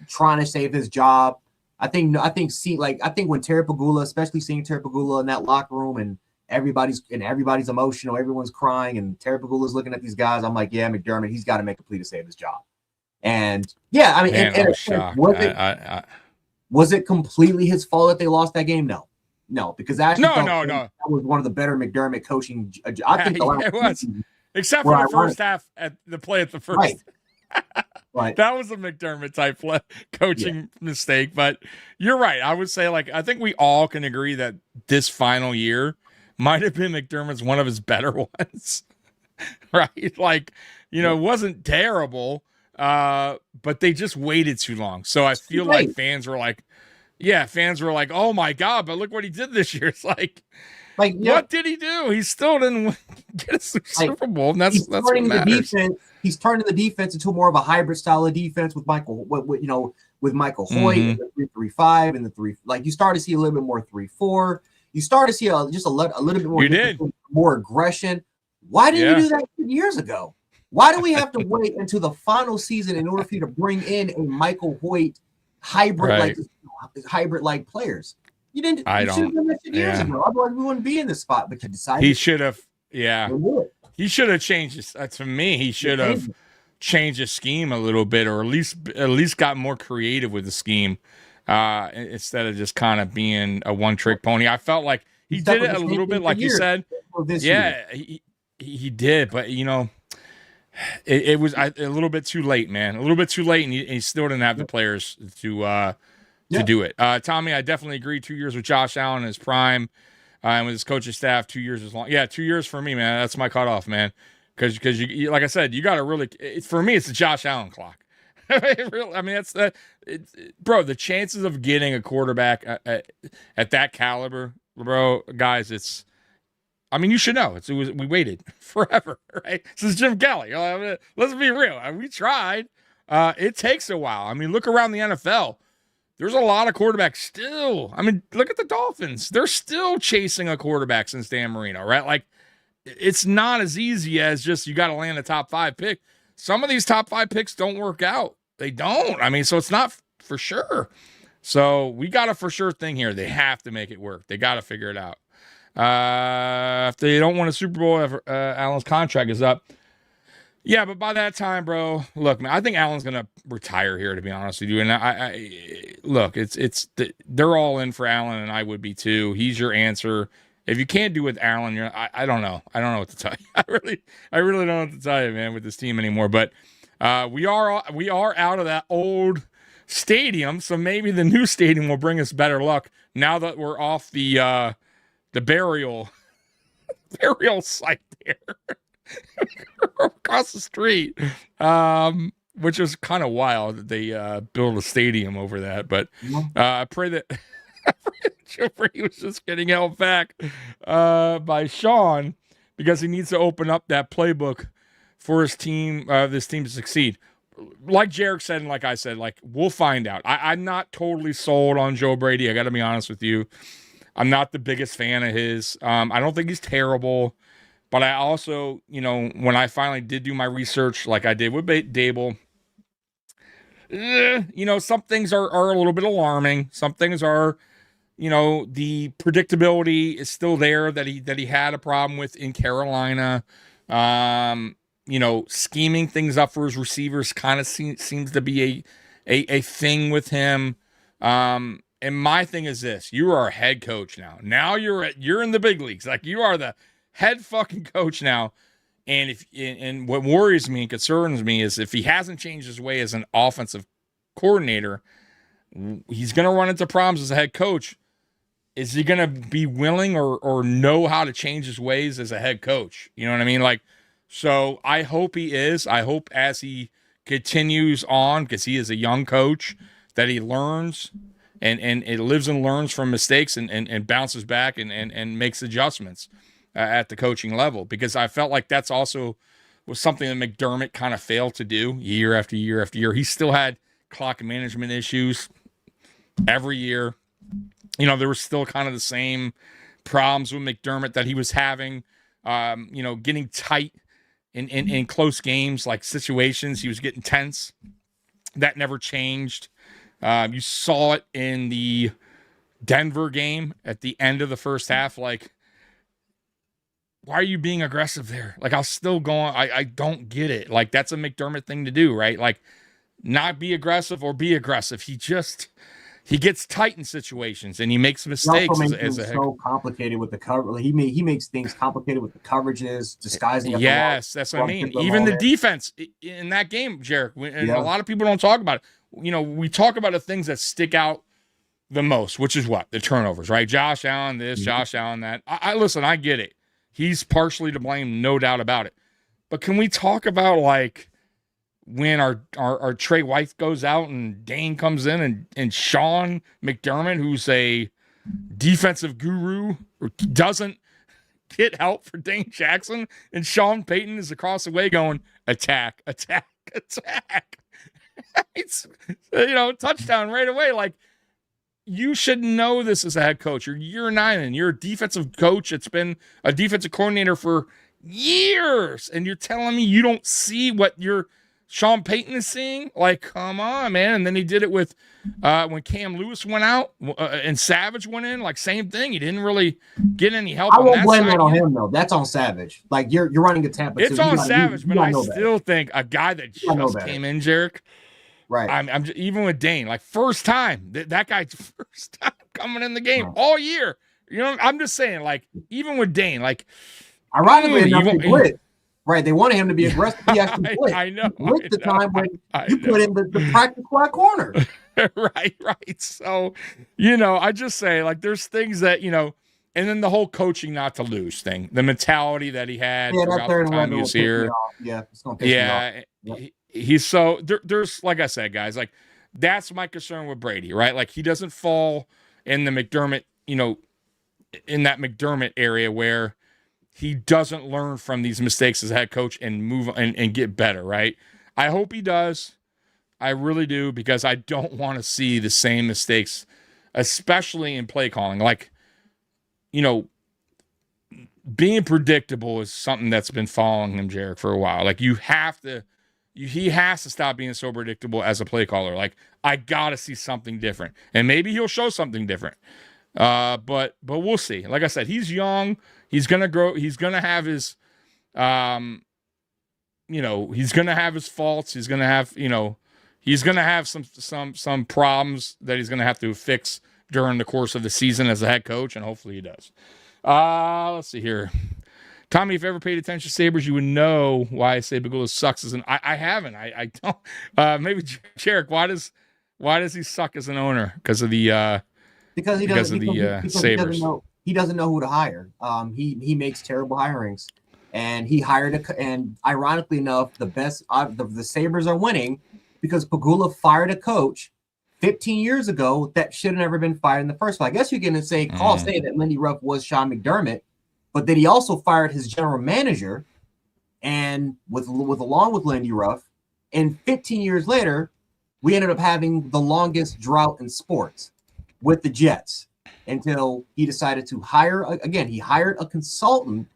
trying to save his job. I think when Terry Pagula, especially seeing Terry Pagula in that locker room and everybody's emotional, everyone's crying, and Terry Pagula's looking at these guys, I'm like, yeah, McDermott, he's got to make a plea to save his job. And yeah, I mean, Man, was it completely his fault that they lost that game? No, because no. That was one of the better McDermott coaching. I think it was, except for the first half at the play at the first. Right. Right. That was a McDermott type coaching mistake, but you're right. I would say, like, I think we all can agree that this final year might have been McDermott's one of his better ones, right? Like, it wasn't terrible, but they just waited too long. So I feel like fans were like, oh my God, but look what he did this year. It's like what did he do? He still didn't get a Super Bowl, and that's what matters. He's turning the defense into more of a hybrid style of defense with Michael, with Michael Hoyt and the 3-3-5 and the 3. Like you start to see a little bit more 3-4. You start to see a little bit more. You did more aggression. Why didn't you do that 2 years ago? Why do we have to wait until the final season in order for you to bring in a Michael Hoyt hybrid like players? You didn't. You should have done that 2 years ago. Otherwise, we wouldn't be in this spot. But you decided he should have. Yeah, he should have changed this. To me, he should have changed his scheme a little bit, or at least got more creative with the scheme instead of just kind of being a one-trick pony. I felt like he did it a little bit, like you said. Yeah, he did, but it was a little bit too late, man. A little bit too late, and he still didn't have the players to do it. Tommy, I definitely agree. 2 years with Josh Allen in his prime, and with his coaching staff, 2 years is long. Yeah, 2 years for me, man. That's my cutoff, man. Because you, like I said, you got to really. For me, it's the Josh Allen clock. I mean, that's that, bro. The chances of getting a quarterback at that caliber, bro, guys, it's. I mean, you should know. We waited forever, right? Since Jim Kelly. Let's be real. We tried. It takes a while. I mean, look around the NFL. There's a lot of quarterbacks still. I mean, look at the Dolphins. They're still chasing a quarterback since Dan Marino, right? Like, it's not as easy as just you got to land a top 5 pick. Some of these top 5 picks don't work out. They don't. I mean, so it's not for sure. So we got a for sure thing here. They have to make it work. They got to figure it out. If they don't win a Super Bowl, Allen's contract is up. Yeah, but by that time, bro, look, man, I think Allen's gonna retire here, to be honest with you. And look, they're all in for Allen, and I would be too. He's your answer. If you can't do with Allen, I don't know. I don't know what to tell you. I really don't know what to tell you, man, with this team anymore. But we are out of that old stadium, so maybe the new stadium will bring us better luck now that we're off the burial site there across the street, which is kind of wild that they build a stadium over that. But I pray that Joe Brady was just getting held back by Sean because he needs to open up that playbook for his team, this team to succeed. Like Jarek said, and like I said, like we'll find out. I'm not totally sold on Joe Brady. I got to be honest with you. I'm not the biggest fan of his. I don't think he's terrible, but I also, when I finally did do my research, like I did with Dable, some things are a little bit alarming. Some things are, the predictability is still there that he had a problem with in Carolina. Scheming things up for his receivers kind of seems to be a thing with him. And my thing is this: you are a head coach now. Now you're in the big leagues. Like you are the head fucking coach now. And what worries me and concerns me is if he hasn't changed his way as an offensive coordinator, he's going to run into problems as a head coach. Is he going to be willing or know how to change his ways as a head coach? You know what I mean? Like, so I hope he is. I hope as he continues on, because he is a young coach, that he learns and it lives and learns from mistakes and bounces back and makes adjustments at the coaching level. Because I felt like that's also was something that McDermott kind of failed to do year after year after year. He still had clock management issues every year. There was still kind of the same problems with McDermott that he was having, getting tight in close games, like situations. He was getting tense. That never changed. You saw it in the Denver game at the end of the first half. Like, why are you being aggressive there? Like, I was still going, I don't get it. Like, that's a McDermott thing to do, right? Like, not be aggressive or be aggressive. He gets tight in situations and he makes mistakes as a head. So complicated with the cover. He makes things complicated with the coverages, disguising. Yes, that's what I mean. Even the defense in that game, Jarek, and a lot of people don't talk about it. We talk about the things that stick out the most, which is what? The turnovers, right? Josh Allen this, Josh Allen that. I listen, I get it. He's partially to blame, no doubt about it. But can we talk about like when our Trey White goes out and Dane comes in and Sean McDermott, who's a defensive guru, doesn't get help for Dane Jackson, and Sean Payton is across the way going, attack, attack, attack. It's, touchdown right away. Like, you should know this as a head coach. You're year 9 and you're a defensive coach. It's been a defensive coordinator for years. And you're telling me you don't see what Sean Payton is seeing? Like, come on, man. And then he did it with when Cam Lewis went out and Savage went in. Like, same thing. He didn't really get any help. I won't blame that on him, though. That's on Savage. Like, you're running a Tampa. It's on Savage, but I still think a guy that just came in, Jarek. Right. I'm even with Dane, like, first time that guy's first time coming in the game all year. I'm just saying, like, even with Dane, like, ironically enough, he blitz. Right, they wanted him to be aggressive. He actually blitzed. I know. Blitzed the time when you put in the practice squad corner. Right. So, I just say, like, there's things that, and then the whole coaching not to lose thing, the mentality that he had throughout the time he was here. Yeah, it's gonna piss me off. Yep. He's so there's, like I said, guys, like, that's my concern with Brady, right? Like, he doesn't fall in the McDermott, in that McDermott area where he doesn't learn from these mistakes as head coach and move and get better, right? I hope he does. I really do, because I don't want to see the same mistakes, especially in play calling. Like, being predictable is something that's been following him, Jarek, for a while. Like, he has to stop being so predictable as a play caller. Like, I got to see something different. And maybe he'll show something different. But we'll see. Like I said, he's young. He's going to grow. He's going to have his, he's going to have his faults. He's going to have, he's going to have some problems that he's going to have to fix during the course of the season as a head coach, and hopefully he does. Let's see here. Tommy, if you ever paid attention to Sabres, you would know why I say Pegula sucks as an. I haven't. I don't. Maybe Jarek, why does he suck as an owner? Because of the because Sabres. He doesn't know who to hire. He makes terrible hirings, and he hired and ironically enough, the best the Sabres are winning because Pegula fired a coach 15 years ago that should have never been fired in the first place. I guess you're going to say that Lindy Ruff was Sean McDermott, but then he also fired his general manager, and along with Lindy Ruff, and 15 years later, we ended up having the longest drought in sports with the Jets until he decided to hire he hired a consultant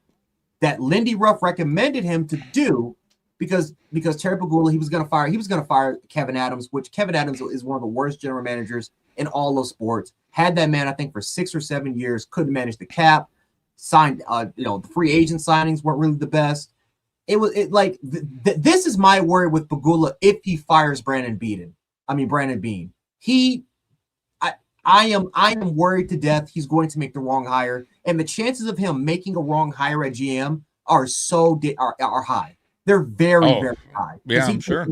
that Lindy Ruff recommended him to do because Terry Pegula, he was going to fire Kevin Adams, which Kevin Adams is one of the worst general managers in all of sports. Had that man, I think, for 6 or 7 years, couldn't manage the cap, signed the free agent signings weren't really the best. This is my worry with Pegula if he fires Brandon Bean. I am worried to death he's going to make the wrong hire, and the chances of him making a wrong hire at GM are high. They're very high. Yeah, he I'm sure. He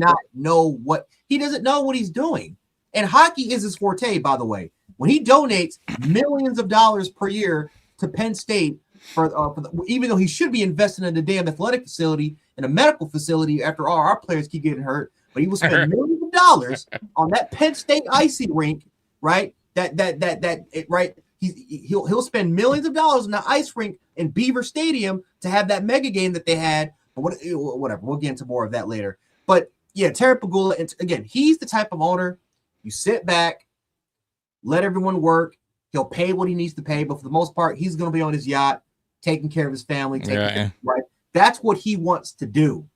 doesn't know what he's doing, and hockey is his forte. By the way, when he donates millions of dollars per year to Penn State even though he should be investing in a damn athletic facility and a medical facility after all our players keep getting hurt, but he will spend millions of dollars on that Penn State icy rink, right? He'll spend millions of dollars on the ice rink in Beaver Stadium to have that mega game that they had. But whatever, we'll get into more of that later. But yeah, Terry Pegula, again, he's the type of owner you sit back, let everyone work. He'll pay what he needs to pay, but for the most part, he's going to be on his yacht, taking care of his family, right? That's what he wants to do,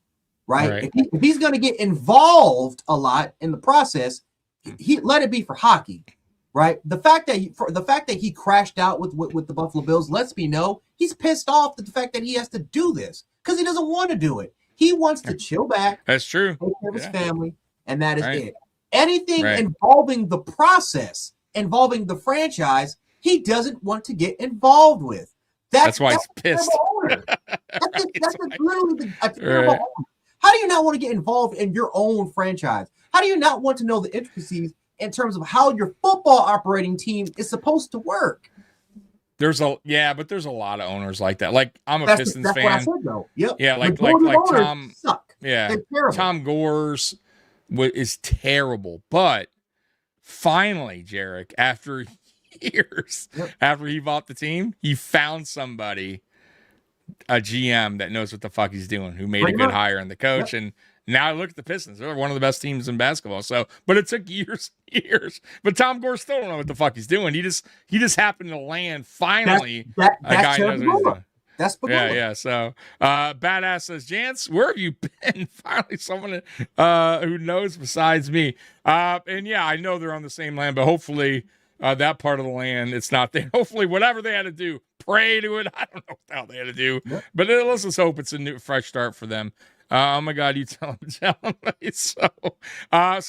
right? If he's going to get involved a lot in the process, he let it be for hockey. Right, the fact that he crashed out with the Buffalo Bills lets me know he's pissed off at the fact that he has to do this because he doesn't want to do it. He wants to chill back. That's true. Take care of his family, and that is it. Anything involving the process, involving the franchise, he doesn't want to get involved with. That's why he's pissed. That's literally a terrible owner. How do you not want to get involved in your own franchise? How do you not want to know the intricacies in terms of how your football operating team is supposed to work? There's a lot of owners like that. Like, I'm a Pistons fan. What I said, though. Yep. Yeah, like Tom suck. Yeah, Tom Gore's is terrible. But finally, Jarek, after years, after he bought the team, he found somebody, a GM that knows what the fuck he's doing, who made a good hire in the coach, and Now look at the Pistons. They're one of the best teams in basketball. So, but it took years, years. But Tom Gore still don't know what the fuck he's doing. He just happened to land finally. That's a guy who knows what he's Pagula. doing. That's Pagula. Yeah. So, Badass says, Jance, where have you been? Finally, someone who knows besides me. And yeah, I know they're on the same land, but hopefully that part of the land, it's not there. Hopefully, whatever they had to do, pray to it. I don't know what the hell they had to do, but let's just hope it's a new, fresh start for them. Oh my God, you tell him. So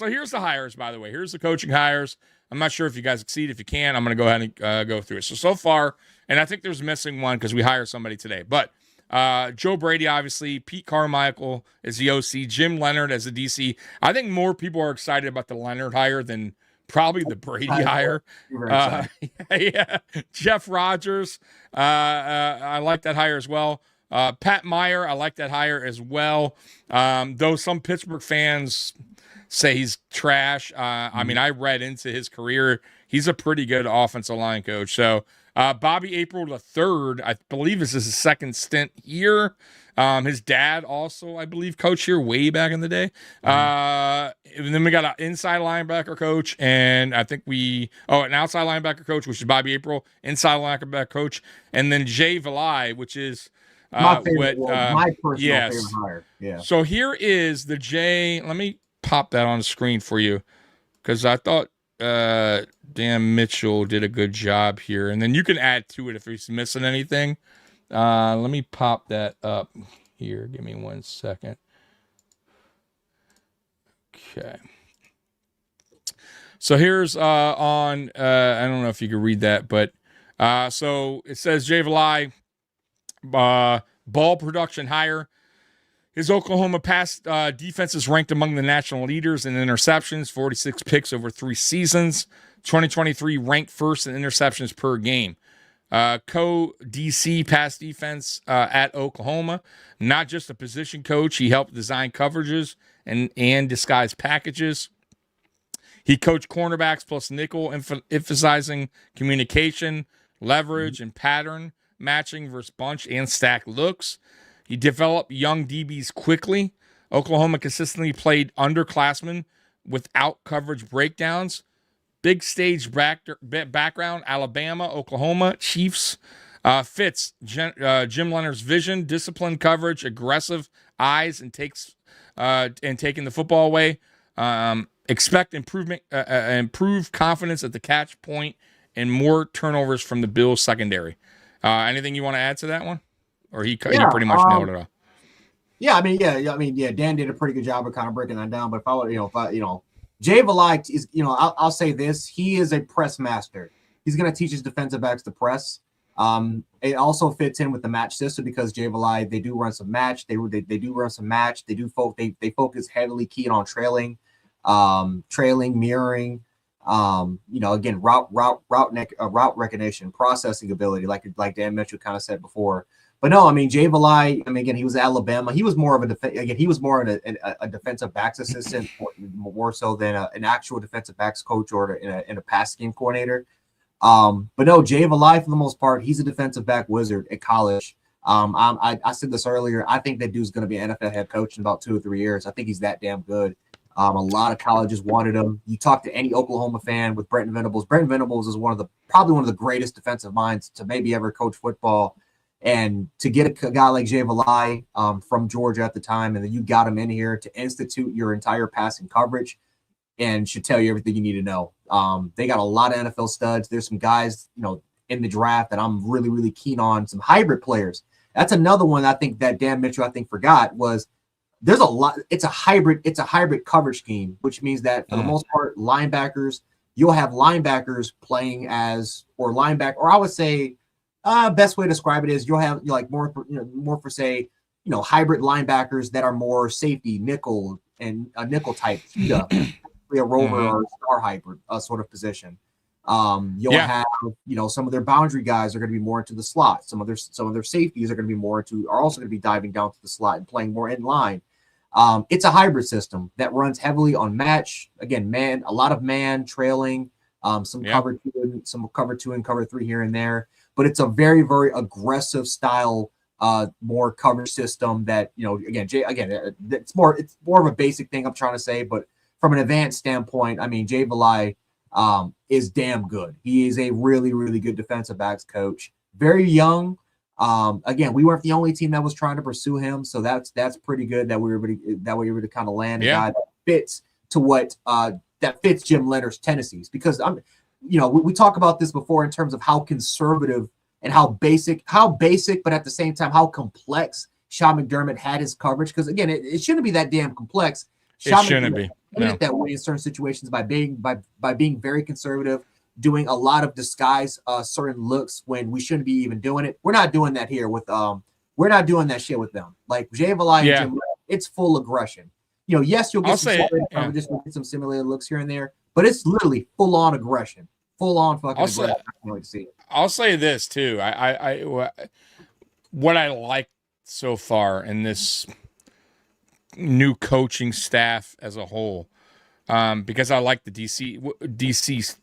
here's the hires, by the way. Here's the coaching hires. I'm not sure if you guys succeed. If you can, I'm going to go ahead and go through it. So far, and I think there's missing one because we hired somebody today, but Joe Brady, obviously, Pete Carmichael is the OC, Jim Leonard as the DC. I think more people are excited about the Leonard hire than probably the Brady hire. Yeah. Jeff Rogers, I like that hire as well. Pat Meyer, I like that hire as well. Though some Pittsburgh fans say he's trash. I mean, I read into his career. He's a pretty good offensive line coach. So Bobby April III, I believe this is his second stint here. His dad also, I believe, coached here way back in the day. And then we got an inside linebacker coach, and I think an outside linebacker coach, which is Bobby April, inside linebacker coach, and then Jay Valai, which is my personal yes. favorite hire. Yeah. So here is the Jay. Let me pop that on the screen for you because I thought Dan Mitchell did a good job here, and then you can add to it if he's missing anything. Let me pop that up here. Give me 1 second. Okay. So here's on, I don't know if you can read that, but so it says Jay Valai, ball production higher. His Oklahoma pass defense is ranked among the national leaders in interceptions, 46 picks over 3 seasons. 2023 ranked first in interceptions per game. Co-DC pass defense at Oklahoma. Not just a position coach, he helped design coverages and disguise packages. He coached cornerbacks plus nickel, emphasizing communication, leverage, and pattern matching versus bunch and stack looks. He developed young DBs quickly. Oklahoma consistently played underclassmen without coverage breakdowns. Big stage background, Alabama, Oklahoma, Chiefs. Fits Jim Leonard's vision, disciplined coverage, aggressive eyes, and taking the football away. Expect improved confidence at the catch point and more turnovers from the Bills secondary. Anything you want to add to that one? Or he pretty much nailed it all. Yeah, I mean, Dan did a pretty good job of kind of breaking that down. But if I Jay Valai is, I'll say this: he is a press master. He's going to teach his defensive backs to press. It also fits in with the match system because Jay Valai, they do run some match. They do run some match. They focus heavily keen on trailing, mirroring. Again, route recognition, processing ability, like Dan Mitchell kind of said before. But no, I mean, Jay Valai, again, he was at Alabama. He was more of a defensive backs assistant, more so than an actual defensive backs coach or in a pass game coordinator. But no, Jay Valai, for the most part, he's a defensive back wizard at college. I said this earlier. I think that dude's going to be an NFL head coach in about 2 or 3 years. I think he's that damn good. A lot of colleges wanted him. You talk to any Oklahoma fan with Brent Venables. Brent Venables is probably one of the greatest defensive minds to maybe ever coach football. And to get a guy like Jay Valai from Georgia at the time, and then you got him in here to institute your entire passing coverage, and should tell you everything you need to know. They got a lot of NFL studs. There's some guys, in the draft that I'm really, really keen on. Some hybrid players. That's another one I think that Dan Mitchell forgot was. There's a lot. It's a hybrid coverage scheme, which means that for the most part, linebackers, you'll have linebackers playing as or I would say, best way to describe it is you'll have more for say, hybrid linebackers that are more safety nickel and a nickel type, a rover or star hybrid sort of position. You'll have some of their boundary guys are going to be more into the slot. Some of their safeties are also going to be diving down to the slot and playing more in line. It's a hybrid system that runs heavily on match. Again, a lot of man trailing, some cover 2 and cover 3 here and there. But it's a very, very aggressive style more coverage system that, it's more of a basic thing I'm trying to say, but from an advanced standpoint, I mean, Jay Valai is damn good. He is a really, really good defensive backs coach. Very young. Again, we weren't the only team that was trying to pursue him, so that's pretty good that we were able to kind of land a guy that fits to what that fits Jim Leonard's tendencies. Because we talk about this before in terms of how conservative and how basic, but at the same time how complex Sean McDermott had his coverage. Because again, it shouldn't be that damn complex. It shouldn't be. No. That way in certain situations by being very conservative, doing a lot of disguise certain looks when we shouldn't be even doing it. We're not doing that here with we're not doing that shit with them. Like Jay Valai and Jim, it's full aggression. Yes, you'll get some simulated looks here and there, but it's literally full on aggression, full on fucking aggression. I'll say this too. What I like so far in this new coaching staff as a whole, because I like the DC.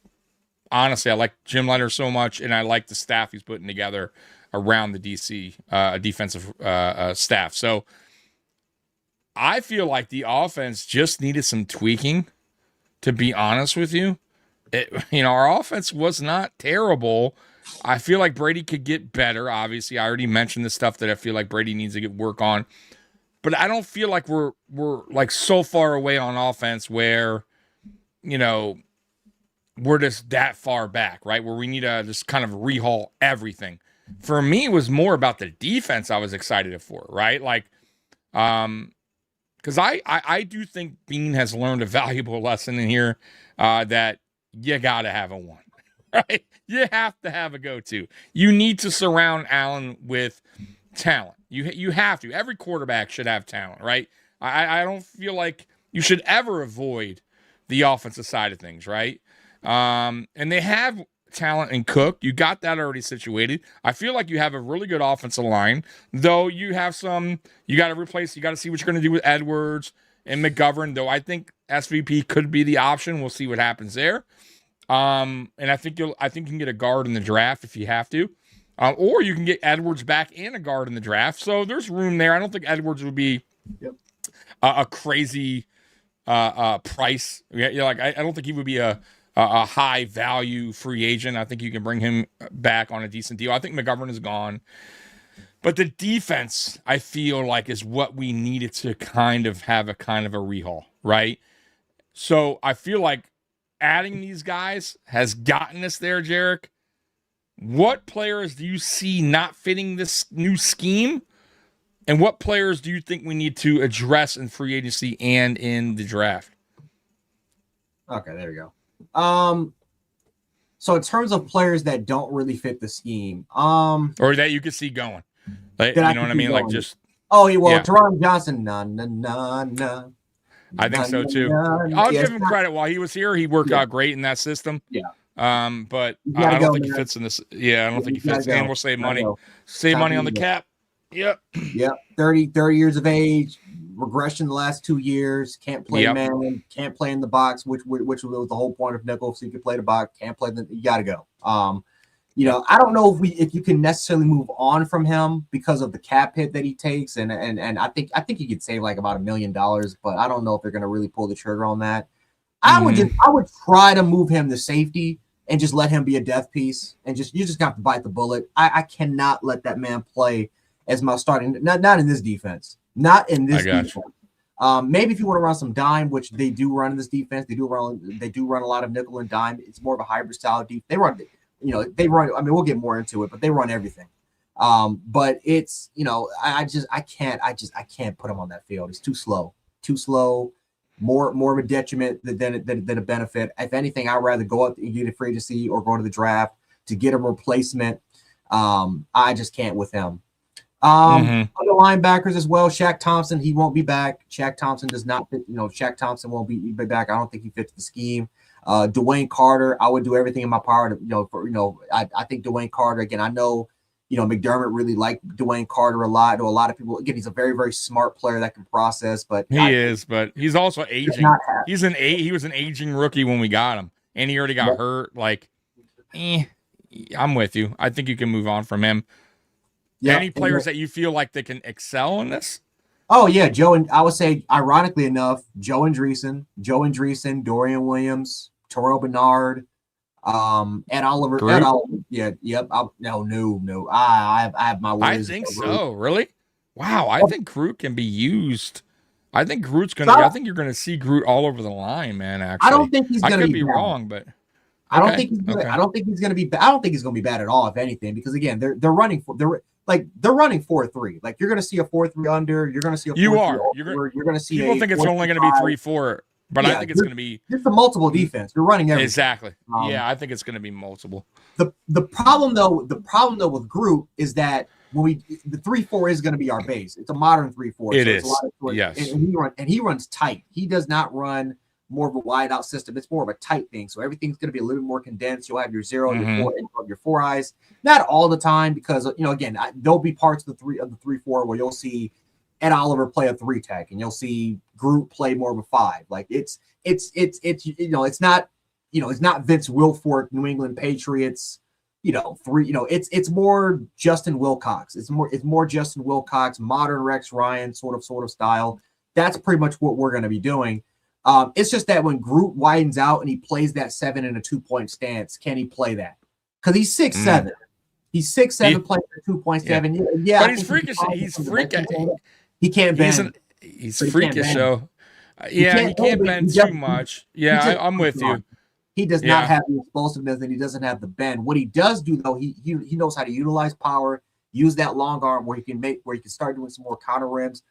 Honestly, I like Jim Leonard so much, and I like the staff he's putting together around the DC defensive staff. So I feel like the offense just needed some tweaking, to be honest with you. Our offense was not terrible. I feel like Brady could get better. Obviously, I already mentioned the stuff that I feel like Brady needs to get work on. But I don't feel like we're like so far away on offense where, we're just that far back, right? Where we need to just kind of rehaul everything. For me, it was more about the defense I was excited for, right? Like, because I do think Bean has learned a valuable lesson in here that you got to have a one, right? You have to have a go-to. You need to surround Allen with talent. You have to. Every quarterback should have talent, right? I don't feel like you should ever avoid the offensive side of things, right? And they have talent in Cook. You got that already situated. I feel like you have a really good offensive line, though you have some, you got to replace, you got to see what you're going to do with Edwards and McGovern, though I think SVP could be the option. We'll see what happens there. And I think you can get a guard in the draft if you have to. Or you can get Edwards back and a guard in the draft. So there's room there. I don't think Edwards would be a crazy price. I don't think he would be a high value free agent. I think you can bring him back on a decent deal. I think McGovern is gone. But the defense, I feel like, is what we needed to kind of have a rehaul, right? So I feel like adding these guys has gotten us there, Jarek. What players do you see not fitting this new scheme? And what players do you think we need to address in free agency and in the draft? Okay, there we go. So in terms of players that don't really fit the scheme, or that you could see going, like, you know what I mean? Like just Teron Johnson, I think so too. I'll give him credit. While he was here, he worked out great in that system. Yeah. But I don't think he fits in this. Yeah, I don't think he fits. And we'll save money. Save money on the cap. Yep. 30 years of age, regression the last 2 years, can't play man, can't play in the box, which was the whole point of nickel, so you could play the box, can't play you gotta go. I don't know if you can necessarily move on from him because of the cap hit that he takes, and I think he could save like about $1 million, but I don't know if they're gonna really pull the trigger on that. I would try to move him to safety and just let him be a death piece, and you just have to bite the bullet. I cannot let that man play as my starting, not in this defense. Not in this defense. Maybe if you want to run some dime, which they do run in this defense, they do run a lot of nickel and dime. It's more of a hybrid style defense. They run. I mean, we'll get more into it, but they run everything. But it's, I can't put him on that field. It's too slow, more of a detriment than a benefit. If anything, I'd rather go up and get a free agency or go to the draft to get a replacement. I just can't with him. Other linebackers as well. Shaq Thompson, he won't be back. Shaq Thompson does not fit. Shaq Thompson won't be back. I don't think he fits the scheme. Dwayne Carter, I would do everything in my power to, I think Dwayne Carter, again, I know, McDermott really liked Dwayne Carter a lot. To a lot of people, again, he's a very, very smart player that can process, but but he's also aging. He was an aging rookie when we got him, and he already got hurt. Like, I'm with you. I think you can move on from him. Yeah. Any players that you feel like they can excel in this? Oh yeah, Joe, and I would say, ironically enough, Joe Andreessen, Dorian Williams, Terrell Bernard, Ed Oliver. Groot? Ed Oliver. Yeah, yep. No. I have my I worries. think about so. Groot. Really? Wow. I think Groot can be used. I think Groot's gonna. So- I think you're gonna see Groot all over the line, man. Actually, I don't think he's I gonna could be be bad. wrong, but I don't okay, think he's gonna. okay. I don't think he's gonna be. I don't think he's gonna be bad at all, if anything, because again, they're running 4-3. Like you're gonna see a 4-3 under. You're gonna see a 4-3 You are. over. You're gonna see. People a think it's only going to be 4-3-5. 3-4, but I think it's going to be It's a multiple defense. You're running everything. exactly. Yeah, I think it's going to be multiple. The problem though with Groot is that when the 3-4 is going to be our base. It's a modern 3-4. It it's is. a lot of choice. Yes. And he runs tight. He does not run more of a wide out system. It's more of a tight thing. So everything's going to be a little bit more condensed. You'll have your 0, your 4 eyes. Not all the time, because again, there'll be parts of the 3-4 where you'll see Ed Oliver play a 3 tech, and you'll see Groot play more of a 5. Like it's not Vince Wilfork, New England Patriots. It's more Justin Wilcox. It's more Justin Wilcox, modern Rex Ryan sort of style. That's pretty much what we're going to be doing. It's just that when Groot widens out and he plays that 7 in a 2-point stance, can he play that? Because he's 6'7". He's 6'7", playing for 2.7. Yeah, but he's freakish. He's freakish. He can't bend. He's freakish, though. He can't bend too much. Yeah, I'm with you. He does not have the explosiveness, and he doesn't have the bend. What he does do, though, he knows how to utilize power, use that long arm where he can start doing some more counter rims.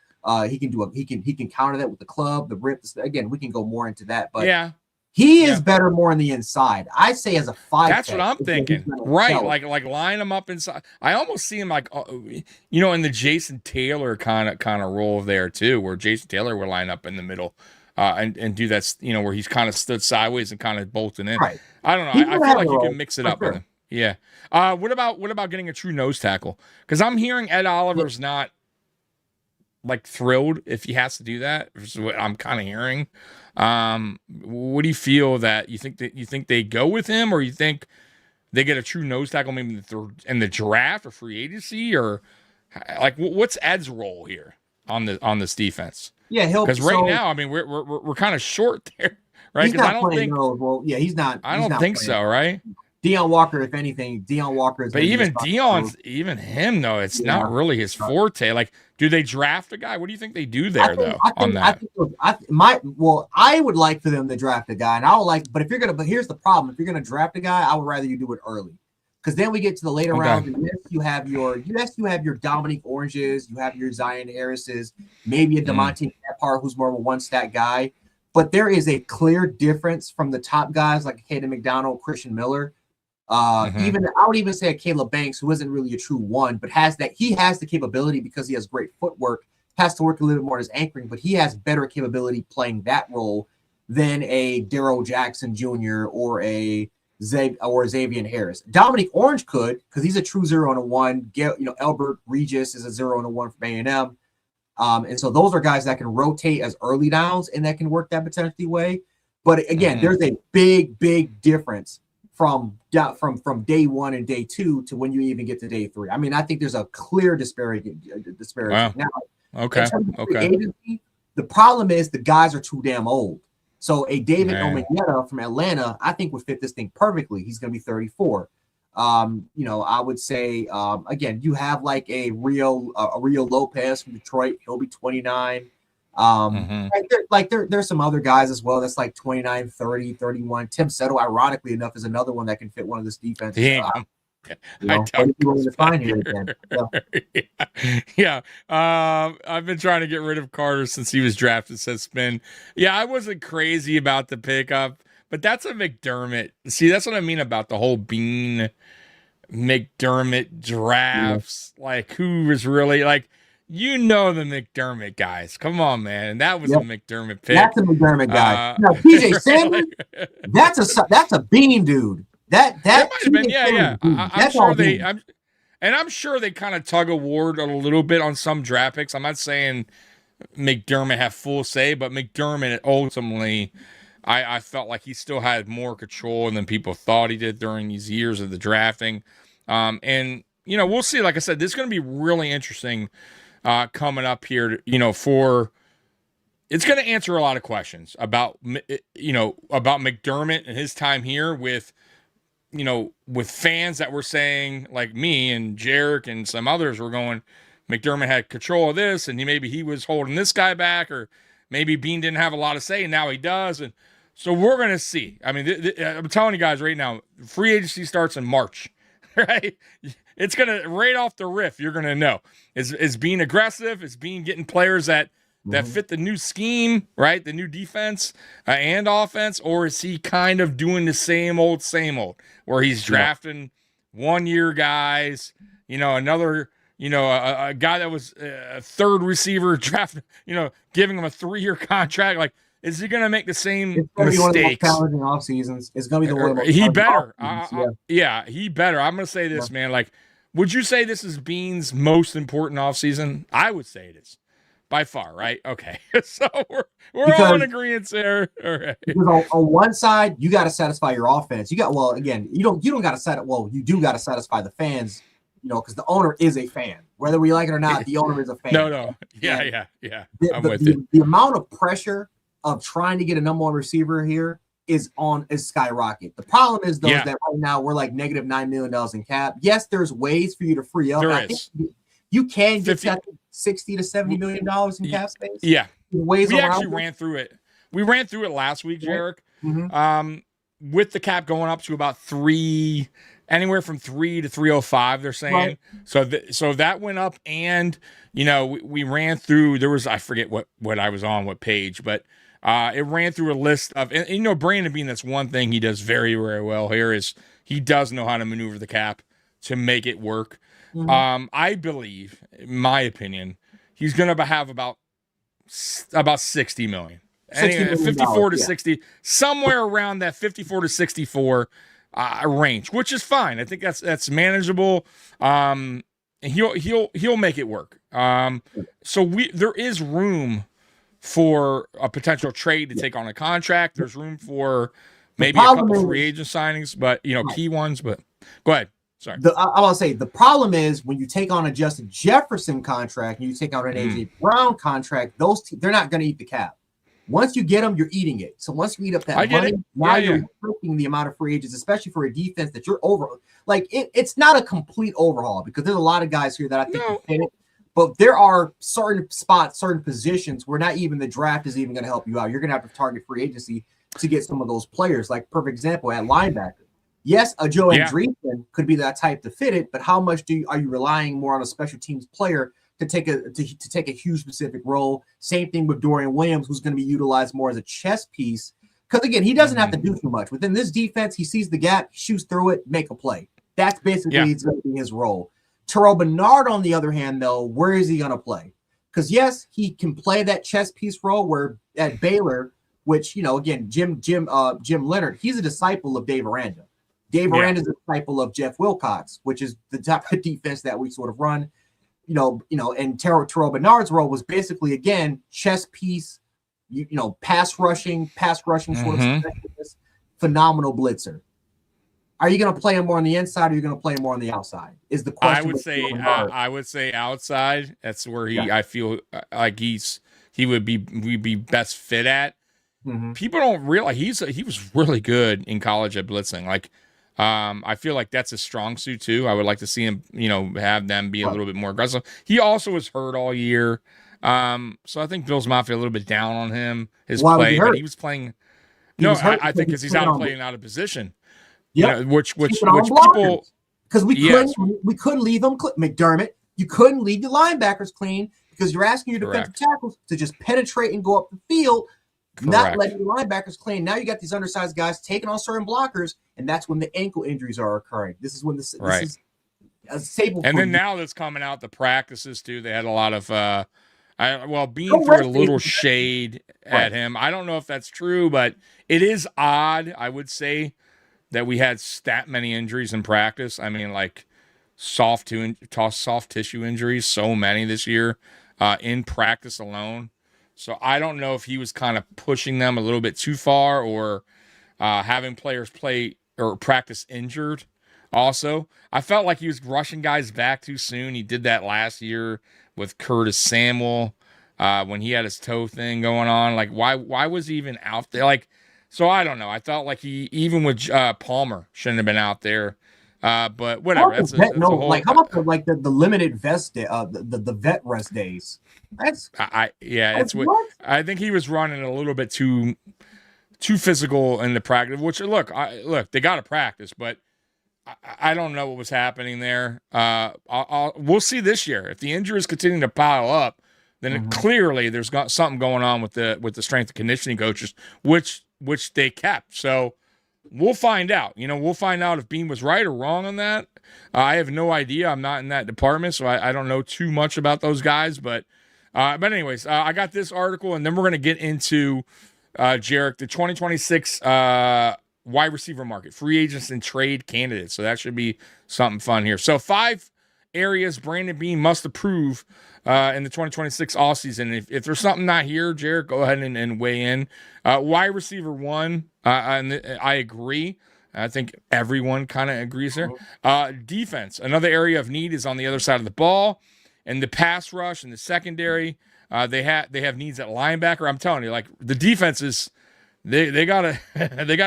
He can counter that with the club, the rip. Again, we can go more into that, but he is better more on the inside. I say as a 5. That's what I'm thinking. Right, like line him up inside. I almost see him like in the Jason Taylor kind of role there too, where Jason Taylor would line up in the middle. And do that, where he's kind of stood sideways and kind of bolting in. Right. I don't know. I feel like you can mix it up with him. Yeah. What about getting a true nose tackle? Because I'm hearing Ed Oliver's not like thrilled if he has to do that. Is what I'm kind of hearing. What do you feel that you think they go with him, or you think they get a true nose tackle maybe in the draft or free agency, or like what's Ed's role here on this defense? Yeah, because now, I mean, we're kind of short there, right? Because I don't think. he's not. I don't think so, right? Deion Walker, if anything, Deion Walker is. But even Deion's, even him though, it's not really his forte. Like, do they draft a guy? What do you think they do there I would like for them to draft a guy, and I would like. But here's the problem: if you're gonna draft a guy, I would rather you do it early. Because then we get to the later rounds, and yes, you have your Dominic Oranges, you have your Zion Harrises, maybe a DeMonte Capar, who's more of a one-stat guy. But there is a clear difference from the top guys like Caden McDonald, Christian Miller. Even I would even say a Caleb Banks, who isn't really a true one, but he has the capability because he has great footwork, has to work a little bit more on his anchoring, but he has better capability playing that role than a Darrell Jackson Jr. or a Xavier Harris. Dominic Orange could, because he's a true 0-1. Albert Regis is a 0-1 from A&M. And so those are guys that can rotate as early downs and that can work that potentially way. But again, there's a big difference from day 1 and day 2 to when you even get to day 3. I mean, I think there's a clear disparity. Wow. Now, okay. Agency, the problem is the guys are too damn old. So a David Omenyeta from Atlanta, I think would fit this thing perfectly. He's going to be 34. I would say, again, you have like a Rio Lopez from Detroit. He'll be 29. There's some other guys as well. That's like 29, 30, 31. Tim Settle, ironically enough, is another one that can fit one of this defenses. I've been trying to get rid of Carter since he was drafted, says Spin. Yeah, I wasn't crazy about the pickup, but that's a McDermott. See, that's what I mean about the whole Bean McDermott drafts. Like, who was really like, the McDermott guys. Come on, man. That was a McDermott pick. That's a McDermott guy. Now, PJ Sanders, that's a Bean dude. That might have been, yeah. I'm sure they kind of tug a ward a little bit on some draft picks. I'm not saying McDermott had full say, but McDermott ultimately, I felt like he still had more control than people thought he did during these years of the drafting. And we'll see. Like I said, this is going to be really interesting coming up here. It's going to answer a lot of questions about McDermott and his time here with fans that were saying, like me and Jarek and some others were going, McDermott had control of this, and maybe he was holding this guy back, or maybe Bean didn't have a lot to say, and now he does. And so we're going to see. I mean, I'm telling you guys right now, free agency starts in March, right? It's going to, right off the riff, you're going to know. Is Bean aggressive? Is Bean getting players that fit the new scheme, right? The new defense and offense, or is he kind of doing the same old, where he's drafting 1 year guys, another, a guy that was a third receiver drafted, giving him a 3-year contract. Like, is he going to make the same mistakes? Challenging off seasons. It's going to be the one. He better. He better. I'm going to say this, man. Like, would you say this is Bean's most important off season? I would say it is. By far, right? Okay. So we're all in agreement there. All right. Because on one side, you got to satisfy your offense. You don't got to you do got to satisfy the fans, because the owner is a fan. Whether we like it or not, the owner is a fan. No. Yeah. I'm with you. The amount of pressure of trying to get a number one receiver here is skyrocket. The problem is that right now we're like negative $9 million in cap. Yes, there's ways for you to free up. There is. You can get that $60 to $70 million in cap space. Yeah, we actually ran through it. We ran through it last week, Jarek. Mm-hmm. With the cap going up to about anywhere from 3 to 305. They're saying so that went up, and we ran through. There was, I forget what I was on, what page, but it ran through a list of, and Brandon Bean. That's one thing he does very, very well here is he does know how to maneuver the cap to make it work. Mm-hmm. I believe, in my opinion, he's going to have about $60 million. 54 to 60, somewhere around that 54 to 64 range, which is fine. I think that's manageable. And he'll make it work. So there is room for a potential trade to take on a contract. There's room for maybe a couple free agent signings, but key ones. But go ahead. Sorry. I want to say the problem is when you take on a Justin Jefferson contract and you take on an AJ Brown contract, they're not going to eat the cap. Once you get them, you're eating it. So once you eat up that money, now you're restricting the amount of free agents, especially for a defense that you're over. Like it's not a complete overhaul because there's a lot of guys here that I think can fit it. But there are certain spots, certain positions where not even the draft is even going to help you out. You're going to have to target free agency to get some of those players. Like perfect example at linebacker. Yes, a Joe Andreessen could be that type to fit it, but how much are you relying more on a special teams player to take a huge specific role? Same thing with Dorian Williams, who's going to be utilized more as a chess piece. Because again, he doesn't have to do too much within this defense. He sees the gap, shoots through it, make a play. That's basically going to be his role. Terrell Bernard, on the other hand, though, where is he going to play? Because yes, he can play that chess piece role. Where at Baylor, which again, Jim Leonard, he's a disciple of Dave Aranda. Dave Aranda is a disciple of Jeff Wilcox, which is the type of defense that we sort of run. And Terrell Bernard's role was basically, again, chess piece, pass rushing sort of phenomenal blitzer. Are you going to play him more on the inside, or are you going to play him more on the outside? Is the question. I would say outside. That's where I feel like he would be best fit at. Mm-hmm. People don't realize he was really good in college at blitzing. Like, I feel like that's a strong suit too. I would like to see him, have them be a little bit more aggressive. He also was hurt all year. So I think Bills Mafia a little bit down on him, his play, but he was playing. I think because he's out of playing out of position. Yeah, which people, because we couldn't leave them McDermott. You couldn't leave the linebackers clean because you're asking your defensive tackles to just penetrate and go up the field. Not letting the linebackers clean. Now you got these undersized guys taking on certain blockers, and that's when the ankle injuries are occurring. This is when this is a staple. And then now that's coming out the practices too. They had a lot of Bean threw a little shade at him. I don't know if that's true, but it is odd, I would say, that we had that many injuries in practice. I mean, like soft tissue injuries, so many this year in practice alone. So I don't know if he was kind of pushing them a little bit too far or having players play or practice injured. Also, I felt like he was rushing guys back too soon. He did that last year with Curtis Samuel when he had his toe thing going on. Like, why was he even out there? Like, so I don't know. I felt like he, even with Palmer, shouldn't have been out there. But whatever. That's a whole, like how about the limited vest day, the vet rest days? That's it's what I think he was running a little bit too physical in the practice. Which look, they got to practice, but I don't know what was happening there. We'll see this year if the injuries continue to pile up. Then clearly there's got something going on with the strength and conditioning coaches, which they kept. So we'll find out. We'll find out if Bean was right or wrong on that. I have no idea. I'm not in that department, so I don't know too much about those guys. But anyways, I got this article, and then we're going to get into, Jarek, the 2026 wide receiver market, free agents and trade candidates. So that should be something fun here. So 5 areas Brandon Bean must approve in the 2026 offseason. If there's something not here, Jarek, go ahead and weigh in. Wide receiver 1, and I agree. I think everyone kind of agrees there. Defense, another area of need is on the other side of the ball. And the pass rush and the secondary, they have needs at linebacker. I'm telling you, like, the defense is they gotta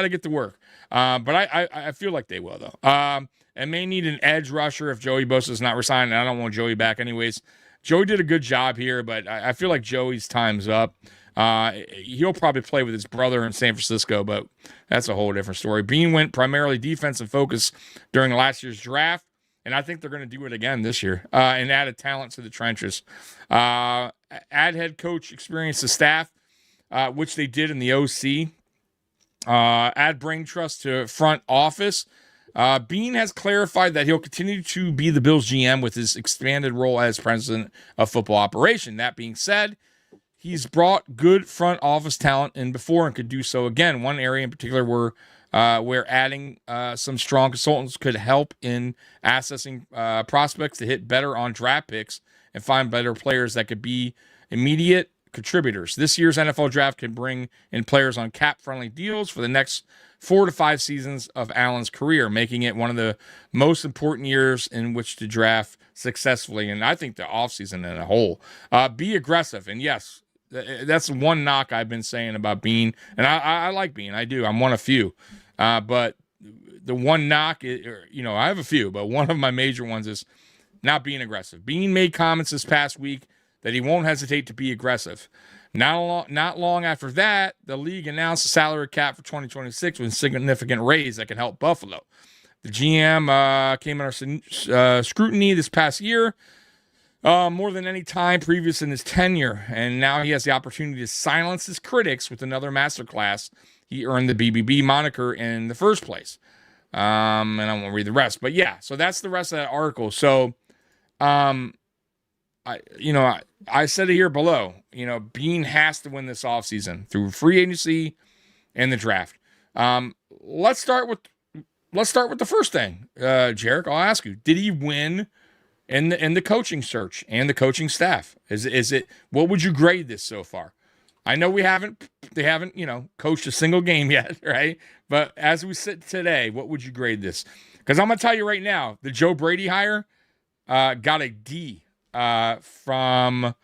get to work. But I feel like they will though. And may need an edge rusher if Joey Bosa's not resigning. I don't want Joey back anyways. Joey did a good job here, but I feel like Joey's time's up. He'll probably play with his brother in San Francisco, but that's a whole different story. Bean went primarily defensive focus during last year's draft, and I think they're going to do it again this year and added talent to the trenches. Add head coach experience to staff, which they did in the OC. Add brain trust to front office. Bean has clarified that he'll continue to be the Bills GM with his expanded role as president of football operation. That being said, he's brought good front office talent in before and could do so again. One area in particular where adding some strong consultants could help in assessing prospects to hit better on draft picks and find better players that could be immediate contributors. This year's NFL draft can bring in players on cap-friendly deals for the next 4 to 5 seasons of Allen's career, making it one of the most important years in which to draft successfully. And I think the offseason in a whole. Be aggressive. And yes, that's one knock I've been saying about Bean. And I like Bean. I do. I'm one of few. But the one knock, I have a few, but one of my major ones is not being aggressive. Bean made comments this past week that he won't hesitate to be aggressive. Not long after that, the league announced a salary cap for 2026 with a significant raise that can help Buffalo. The GM came under scrutiny this past year, more than any time previous in his tenure, and now he has the opportunity to silence his critics with another masterclass. He earned the BBB moniker in the first place. And I won't read the rest, but yeah, so that's the rest of that article. So, I said it here below. Bean has to win this offseason through free agency and the draft. Let's start with the first thing. Jarek, I'll ask you: did he win in the coaching search and the coaching staff? Is it? What would you grade this so far? I know they haven't coached a single game yet, right? But as we sit today, what would you grade this? Because I'm gonna tell you right now, the Joe Brady hire got a D. From,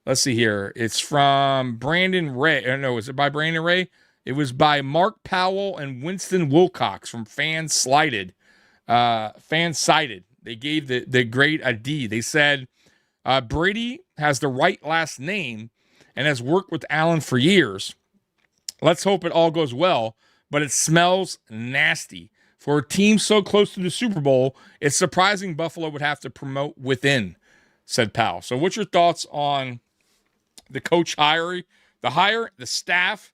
let's see here. It's from Brandon Ray. No, was it by Brandon Ray? It was by Mark Powell and Winston Wilcox from Fansided. They gave the grade a D. They said, Brady has the right last name and has worked with Allen for years. Let's hope it all goes well, but it smells nasty. For a team so close to the Super Bowl, it's surprising Buffalo would have to promote within, said Powell. So what's your thoughts on the coach hire, the staff,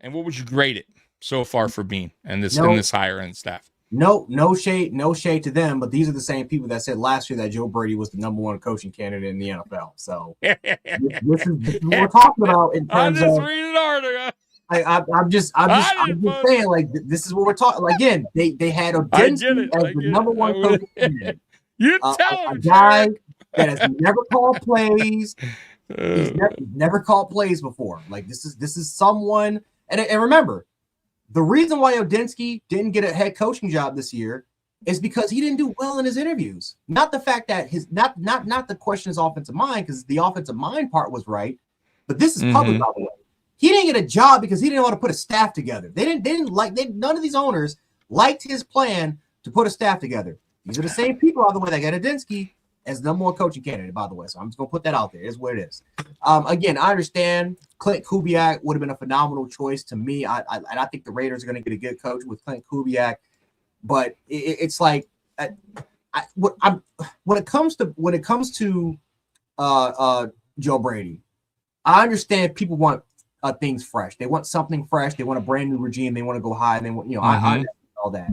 and what would you grade it so far for Bean and this hire and staff? No shade to them, but these are the same people that said last year that Joe Brady was the number 1 coaching candidate in the NFL. So this is what we're talking about in terms of reading an article. I'm just saying, like, this is what we're talking. Like, again, they had Odinski as the number 1 coaching candidate. You tell him, a guy that has never called plays. He's never called plays before. Like, this is someone. And remember, the reason why Odinski didn't get a head coaching job this year is because he didn't do well in his interviews. Not the fact that not the question is offensive mind, because the offensive mind part was right, but this is public, by the way. He didn't get a job because he didn't know how to put a staff together. None of these owners liked his plan to put a staff together. These are the same people, by the way, that got Adinsky as the number one coaching candidate, by the way. So I'm just gonna put that out there. It's what it is. Again, I understand Clint Kubiak would have been a phenomenal choice to me. I think the Raiders are gonna get a good coach with Clint Kubiak, but it's like when it comes to Joe Brady, I understand people want things fresh. They want something fresh. They want a brand new regime. They want to go high. And they want, I understand all that.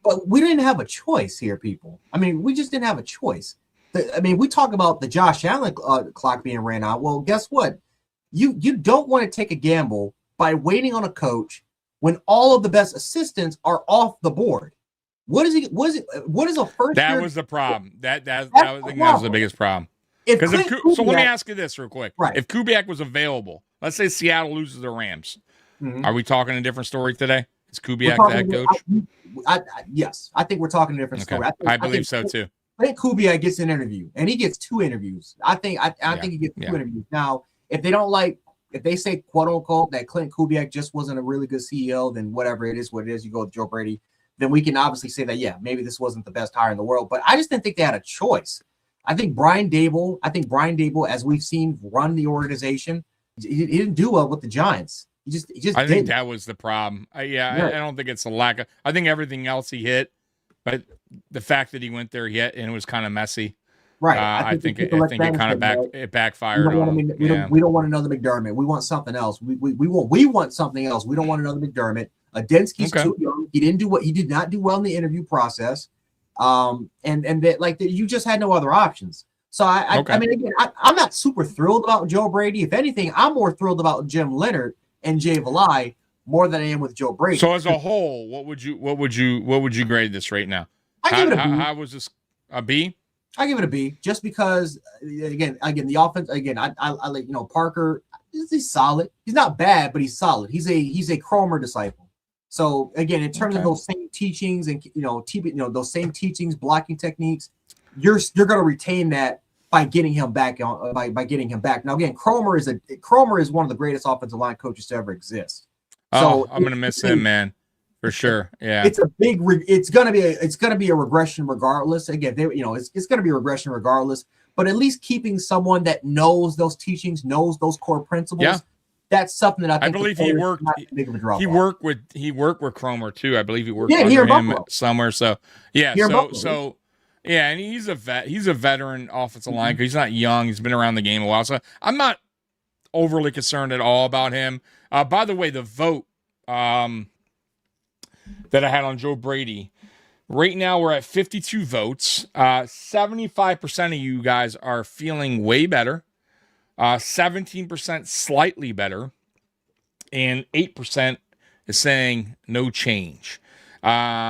But we didn't have a choice here, people. I mean, we just didn't have a choice. We talk about the Josh Allen clock being ran out. Well, guess what? You don't want to take a gamble by waiting on a coach when all of the best assistants are off the board. What is a first? That was the problem. That was the biggest problem. So let me ask you this real quick. Right. If Kubiak was available, let's say Seattle loses the Rams, are we talking a different story today? Is Kubiak the head coach? Yes, I think we're talking a different story. I believe so too. I think Kubiak gets an interview, and he gets 2 interviews. I think he gets 2 interviews. Now, if they say quote unquote that Clint Kubiak just wasn't a really good CEO, then whatever it is, you go with Joe Brady, then we can obviously say that maybe this wasn't the best hire in the world. But I just didn't think they had a choice. I think Brian Dable, as we've seen run the organization, he didn't do well with the Giants. He just I think that was the problem. I don't think it's a lack of. I think everything else he hit, but the fact that he went there yet and it was kind of messy. Right. I think it kind of backfired. We don't want another McDermott. We want something else. We want something else. We don't want another McDermott. Adinsky's too young. He did not do well in the interview process. You just had no other options. So I'm not super thrilled about Joe Brady. If anything, I'm more thrilled about Jim Leonard and Jay Valai more than I am with Joe Brady. So as a whole, what would you grade this right now? I give it a B. How was this a B? I give it a B, just because again the offense. Again, I like Parker. He's solid. He's not bad, but he's solid. He's a Cromer disciple. So again, in terms of those same teachings and those same teachings, blocking techniques, you're going to retain that by getting him back by getting him back. Now again, Cromer is one of the greatest offensive line coaches to ever exist. So I'm going to miss him, man, for sure. Yeah, it's going to be a regression regardless. Again, it's going to be a regression regardless. But at least keeping someone that knows those teachings, knows those core principles. Yeah. That's something that I believe he worked. He worked with Cromer too. I believe he worked under him somewhere. So and he's a vet. He's a veteran offensive line. He's not young. He's been around the game a while. So I'm not overly concerned at all about him. By the way, the vote that I had on Joe Brady. Right now we're at 52 votes. 75% of you guys are feeling way better. 17% slightly better, and 8% is saying no change. That's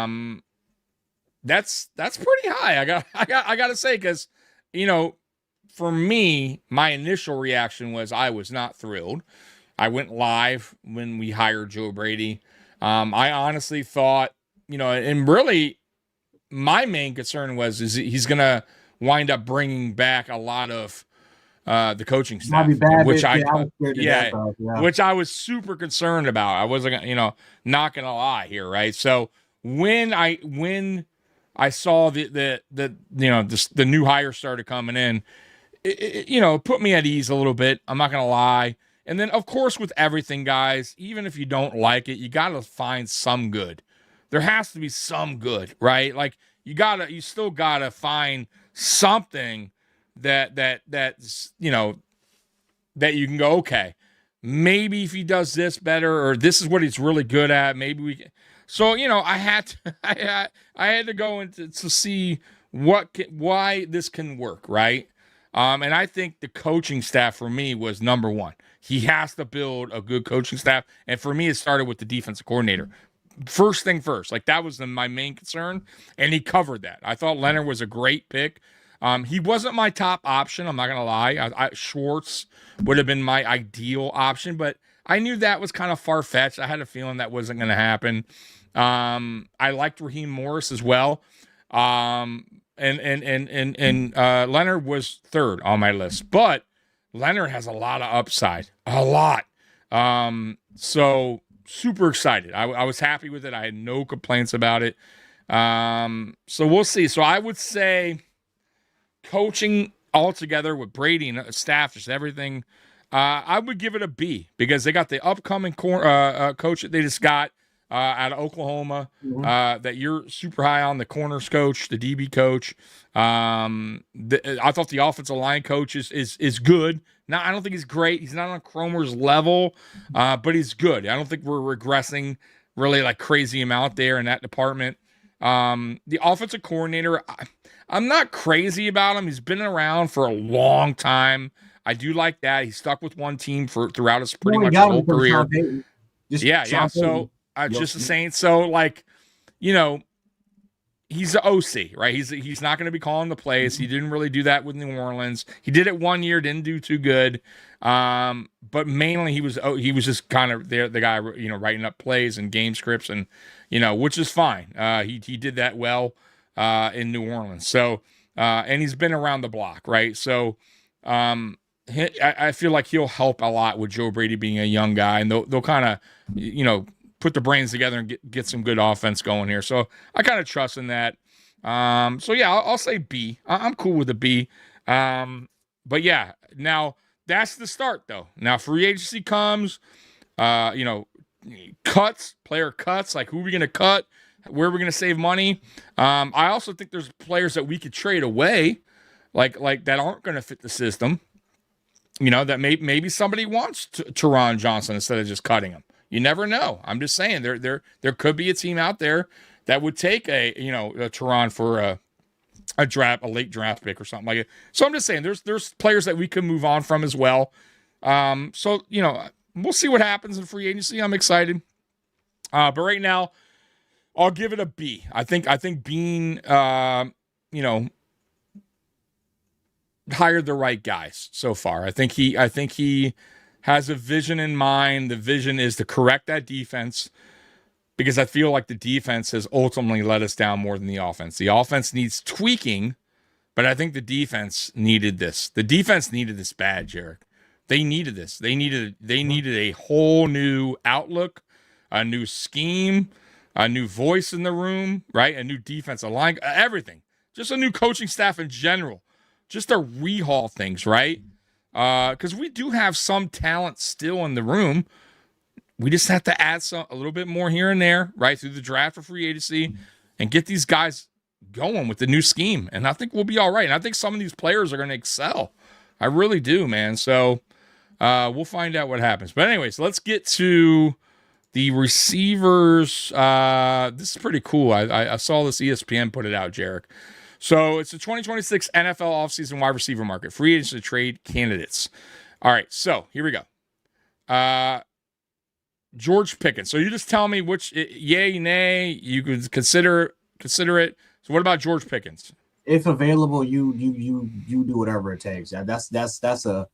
pretty high. I got to say, because for me, my initial reaction was I was not thrilled. I went live when we hired Joe Brady. I honestly thought, and really, my main concern was he's gonna wind up bringing back a lot of the coaching staff, which I was super concerned about. I wasn't, not gonna lie here, right? So when I saw the new hire started coming in, it put me at ease a little bit. I'm not gonna lie. And then of course with everything, guys, even if you don't like it, you gotta find some good. There has to be some good, right? Like you still gotta find something that you can go, okay, maybe if he does this better, or this is what he's really good at, maybe we can. So I had to go into to see why this can work, right? And I think the coaching staff for me was number one. He has to build a good coaching staff, and for me, it started with the defensive coordinator. First thing first, like that was my main concern, and he covered that. I thought Leonard was a great pick. He wasn't my top option. I'm not going to lie. Schwartz would have been my ideal option, but I knew that was kind of far-fetched. I had a feeling that wasn't going to happen. I liked Raheem Morris as well. And Leonard was third on my list, but Leonard has a lot of upside, a lot. So super excited. I was happy with it. I had no complaints about it. So we'll see. So I would say coaching altogether with Brady and staff, just everything, I would give it a B because they got the upcoming coach that they just got out of Oklahoma that you're super high on, the corners coach, the DB coach. I thought the offensive line coach is good. Now, I don't think he's great. He's not on Cromer's level, but he's good. I don't think we're regressing really like crazy amount there in that department. The offensive coordinator, I'm not crazy about him. He's been around for a long time. I do like that. He stuck with one team throughout his pretty much his whole career. Yeah. So just the Saints. So like, you know, he's the OC, right? He's not going to be calling the plays. He didn't really do that with New Orleans. He did it 1 year, didn't do too good. But mainly he was just kind of the guy, you know, writing up plays and game scripts and, you know, which is fine. He did that well in New Orleans. So and he's been around the block, right? So I feel like he'll help a lot with Joe Brady being a young guy, and they'll kind of, you know, put the brains together and get some good offense going here. So I kind of trust in that. So yeah, I'll say B. I'm cool with a B. But yeah, now that's the start though. Now free agency comes, you know, player cuts, like who are we going to cut? Where are we going to save money? I also think there's players that we could trade away, like that aren't going to fit the system. You know, that maybe somebody wants Teron Johnson instead of just cutting him. You never know. I'm just saying there could be a team out there that would take a Teron for a late draft pick or something like it. So I'm just saying there's players that we could move on from as well. So you know, we'll see what happens in free agency. I'm excited. But right now, I'll give it a B. I think Bean, you know, hired the right guys so far. I think he has a vision in mind. The vision is to correct that defense because I feel like the defense has ultimately let us down more than the offense. The offense needs tweaking, but I think the defense needed this. The defense needed this bad, Jarek. They needed this. They needed a whole new outlook, a new scheme, a new voice in the room, right? A new defensive line, everything. Just a new coaching staff in general. Just to rehaul things, right? Because we do have some talent still in the room. We just have to add a little bit more here and there, right, through the draft or free agency and get these guys going with the new scheme. And I think we'll be all right. And I think some of these players are going to excel. I really do, man. So we'll find out what happens. But anyways, let's get to the receivers. This is pretty cool. I saw this ESPN put it out, Jarek. So it's the 2026 NFL offseason wide receiver market. Free agents to trade candidates. All right, so here we go. George Pickens. So you just tell me which yay, nay, you could consider it. So what about George Pickens? If available, you do whatever it takes. That's a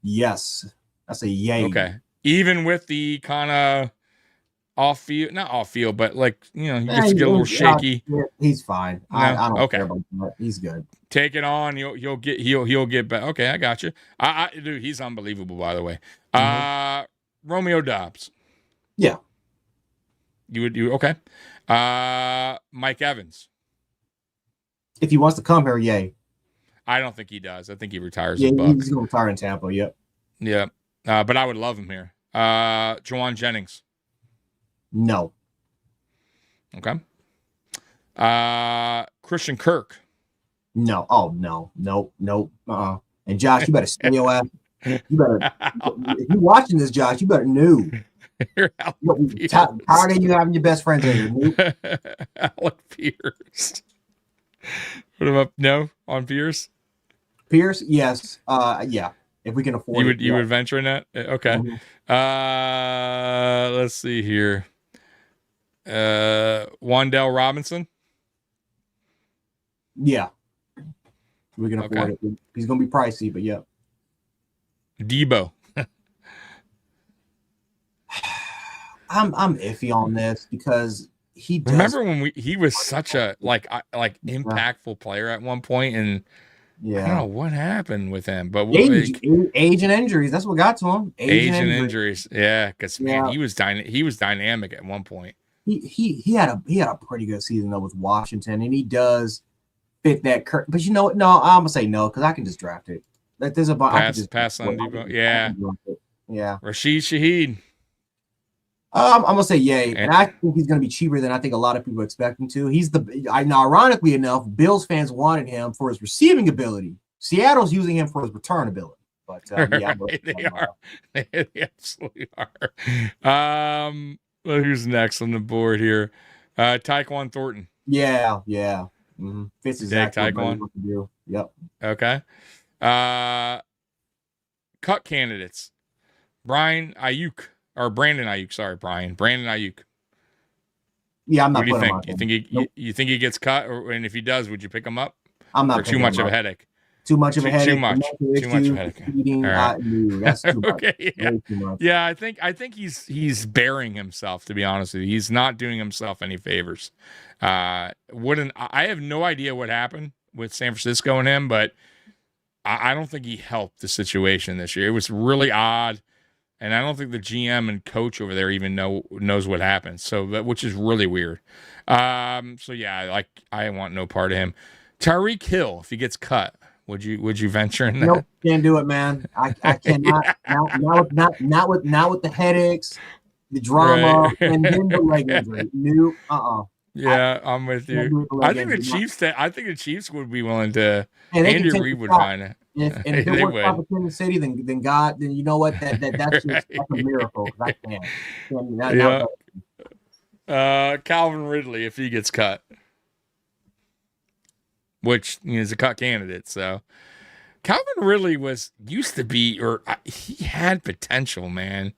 yes. That's a yay. Okay. Even with the kind of not off field, but like, you know, he gets to get a little shaky. He's fine. No? I don't care Okay. about that. He's good. Take it on. He'll get back. Okay, I got you. Dude, he's unbelievable, by the way. Romeo Doubs. Yeah. You would okay. Mike Evans. If he wants to come here, yay. I don't think he does. I think he retires Yeah, in Bucks. he's gonna retire in Tampa. Yep. Yeah. But I would love him here. Jawan Jennings. No. Okay. Christian Kirk. No. Oh no. Nope. And Josh, you better stay your ass. You better. If you're watching this, Josh, you better know. Tired of you having your best friends here. Alec Pierce. What about no on Pierce? Pierce, yes. Yeah. If we can afford it. You would venture in that? Okay. Mm-hmm. Let's see here. Wan'Dale Robinson. Yeah. We can afford it. He's gonna be pricey, but yeah. Debo. I'm iffy on this because he does. Remember when he was such a impactful player at one point, and I don't know what happened with him, but age and injuries. That's what got to him. Age and injuries. Yeah, because man, he was dynamic at one point. He had a pretty good season though with Washington, and he does fit that. But you know what? No, I'm gonna say no because I can just draft it. Like there's a pass on Debo. Yeah, yeah. Rashid Shaheed. I'm gonna say yay, and I think he's gonna be cheaper than I think a lot of people expect him to. Ironically enough, Bills fans wanted him for his receiving ability. Seattle's using him for his return ability. But yeah, they are. They absolutely are. Well, who's next on the board here? Tyquan Thornton. Yeah. Mm-hmm. Fits exactly what to do. Yep. Okay. Cut candidates. Brandon Ayuk. Brandon Ayuk. Yeah, I'm not. What do you think? You think he gets cut, and if he does, would you pick him up? I'm not. Or too much of a headache. Too much of a headache. Too much of a headache. That's too much. Okay. Yeah. I think he's burying himself. To be honest with you, he's not doing himself any favors. I have no idea what happened with San Francisco and him, but I don't think he helped the situation this year. It was really odd. And I don't think the GM and coach over there even knows what happened. So which is really weird. So yeah, I want no part of him. Tyreek Hill, if he gets cut, would you venture in that? Nope, can't do it, man. I cannot. not with the headaches, the drama, right. and then the leg injury. New, Yeah, I'm with you. I think the Chiefs would be willing to. Andy Reid would find it. If it works out for Kansas City, then you know what? That's just that's a miracle. I can't. Calvin Ridley, if he gets cut, which is a cut candidate. So Calvin Ridley used to be, or he had potential, man.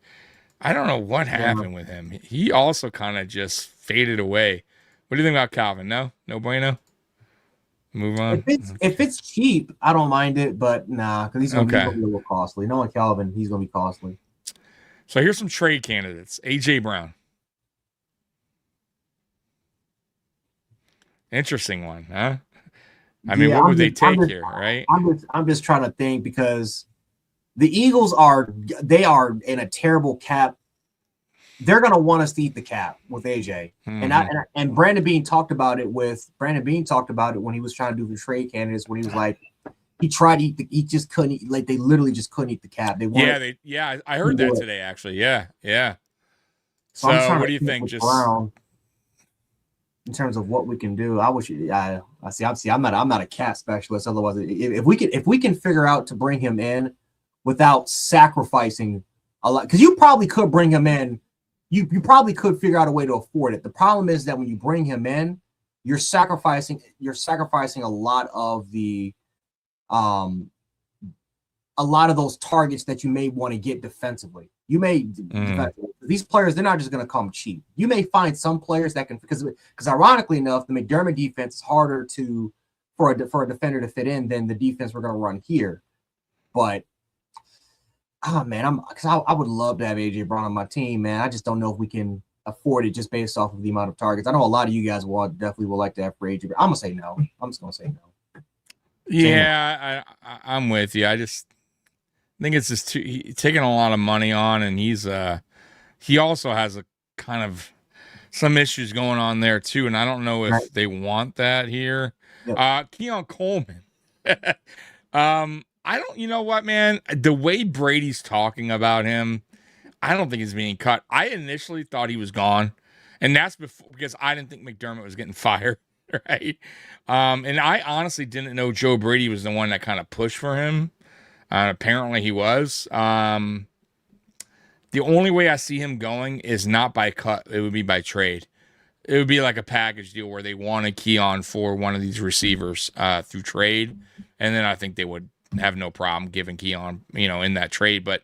I don't know what happened with him. He also kind of just faded away. What do you think about Calvin? No bueno. Move on. If it's cheap, I don't mind it, but nah, because he's gonna be a little costly. Knowing Calvin, he's gonna be costly. So here's some trade candidates. AJ Brown. Interesting one, huh? I mean, what would they take here, right? I'm just trying to think because the Eagles are in a terrible cap. They're gonna want us to eat the cap with AJ, and Brandon Beane talked about it when he was trying to do the trade candidates. When he was like, he tried to eat he just couldn't eat, they literally just couldn't eat the cap. I heard that today actually. Yeah. So what do you think? Just in terms of what we can do, I'm not a cap specialist. Otherwise, if we can figure out to bring him in without sacrificing a lot, because you probably could bring him in. You probably could figure out a way to afford it. The problem is that when you bring him in, you're sacrificing a lot of those targets that you may want to get defensively. These players, they're not just going to come cheap. You may find some players that can, because ironically enough, the McDermott defense is harder for a defender to fit in than the defense we're going to run here. But I would love to have AJ Brown on my team, man. I just don't know if we can afford it just based off of the amount of targets. I know a lot of you guys definitely would like to have for AJ. I'm gonna say no. I'm just gonna say no. Yeah, I'm with you. I just think it's just he's taking a lot of money on, and he also has a kind of some issues going on there too, and I don't know if they want that here. Yep. Keon Coleman. You know what, man? The way Brady's talking about him, I don't think he's being cut. I initially thought he was gone, and that's because I didn't think McDermott was getting fired, right? And I honestly didn't know Joe Brady was the one that kind of pushed for him. Apparently he was. The only way I see him going is not by cut. It would be by trade. It would be like a package deal where they wanted Keon for one of these receivers through trade, and then I think they would have no problem giving Keon, in that trade. But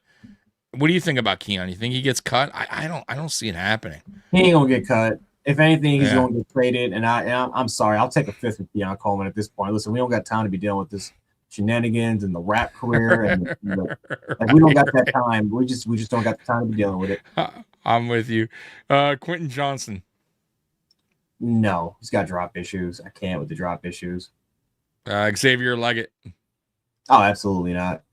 what do you think about Keon? You think he gets cut? I don't see it happening. He ain't gonna get cut. If anything, he's gonna get traded. And I'm sorry, I'll take a fifth with Keon Coleman at this point. Listen, we don't got time to be dealing with this shenanigans and the rap career, and we don't got that time. We just don't got the time to be dealing with it. I'm with you, Quentin Johnson. No, he's got drop issues. I can't with the drop issues. Xavier Leggett. Oh, absolutely not.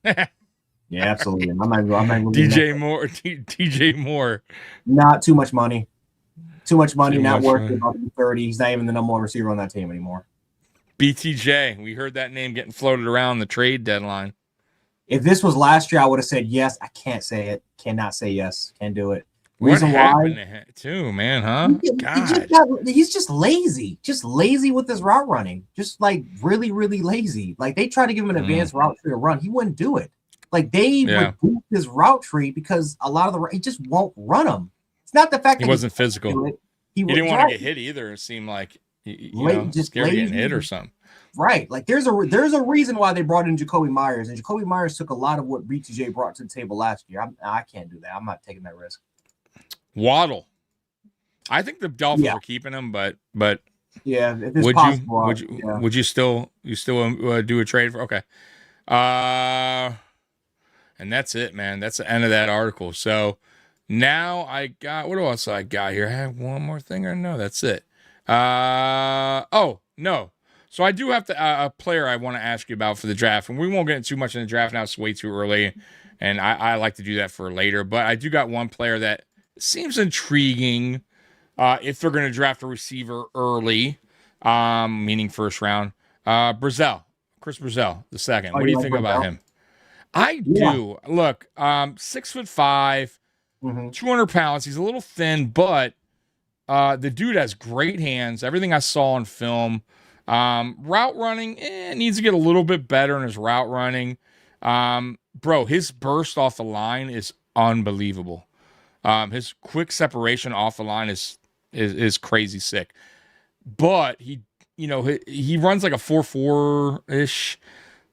Yeah, absolutely. I'm not gonna DJ Moore. DJ Moore. Not too much money. Too much money. Too Not much worth money. it. About to be 30. He's not even the number one receiver on that team anymore. BTJ. We heard that name getting floated around the trade deadline. If this was last year, I would have said yes. I can't say it. Cannot say yes. Can't do it. What Reason happened why? to him, too, man, huh? He's just lazy. Just lazy with his route running. Just like really, really lazy. Like they tried to give him an advanced route tree to run. He wouldn't do it. Like they reduced his route tree because a lot of he just won't run them. It's not the fact he that wasn't physical. He didn't want to get hit either. It seemed like just scared of getting lazy. hit or something. Right. Like there's a reason why they brought in Jacoby Myers, and Jacoby Myers took a lot of what BTJ brought to the table last year. I can't do that. I'm not taking that risk. Waddle. I think the Dolphins are keeping him, but yeah, if it's possible, would you still do a trade for? Okay. And that's it, man. That's the end of that article. So now I got, what else I got here? I have one more thing or no? That's it. Oh, no. So I do have a player I want to ask you about for the draft, and we won't get too much in the draft now. It's way too early, and I like to do that for later. But I do got one player that seems intriguing if they're going to draft a receiver early, meaning first round. Chris Brazell, the second. What do you think about him? I do. Look, 6'5", 200 pounds. He's a little thin, but the dude has great hands. Everything I saw on film. Route running, needs to get a little bit better in his route running. Bro, his burst off the line is unbelievable. His quick separation off the line is crazy sick. But he runs like a 4.4-ish.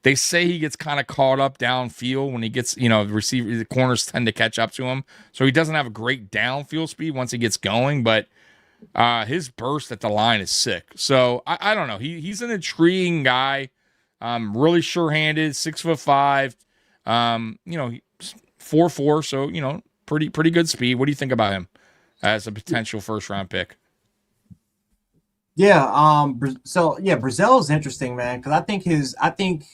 They say he gets kind of caught up downfield when he gets, the corners tend to catch up to him. So he doesn't have a great downfield speed once he gets going, but his burst at the line is sick. So I don't know. He's an intriguing guy. Really sure-handed, 6'5", 4.4. So, pretty good speed. What do you think about him as a potential first-round pick? Yeah. Brazell is interesting, man, because I think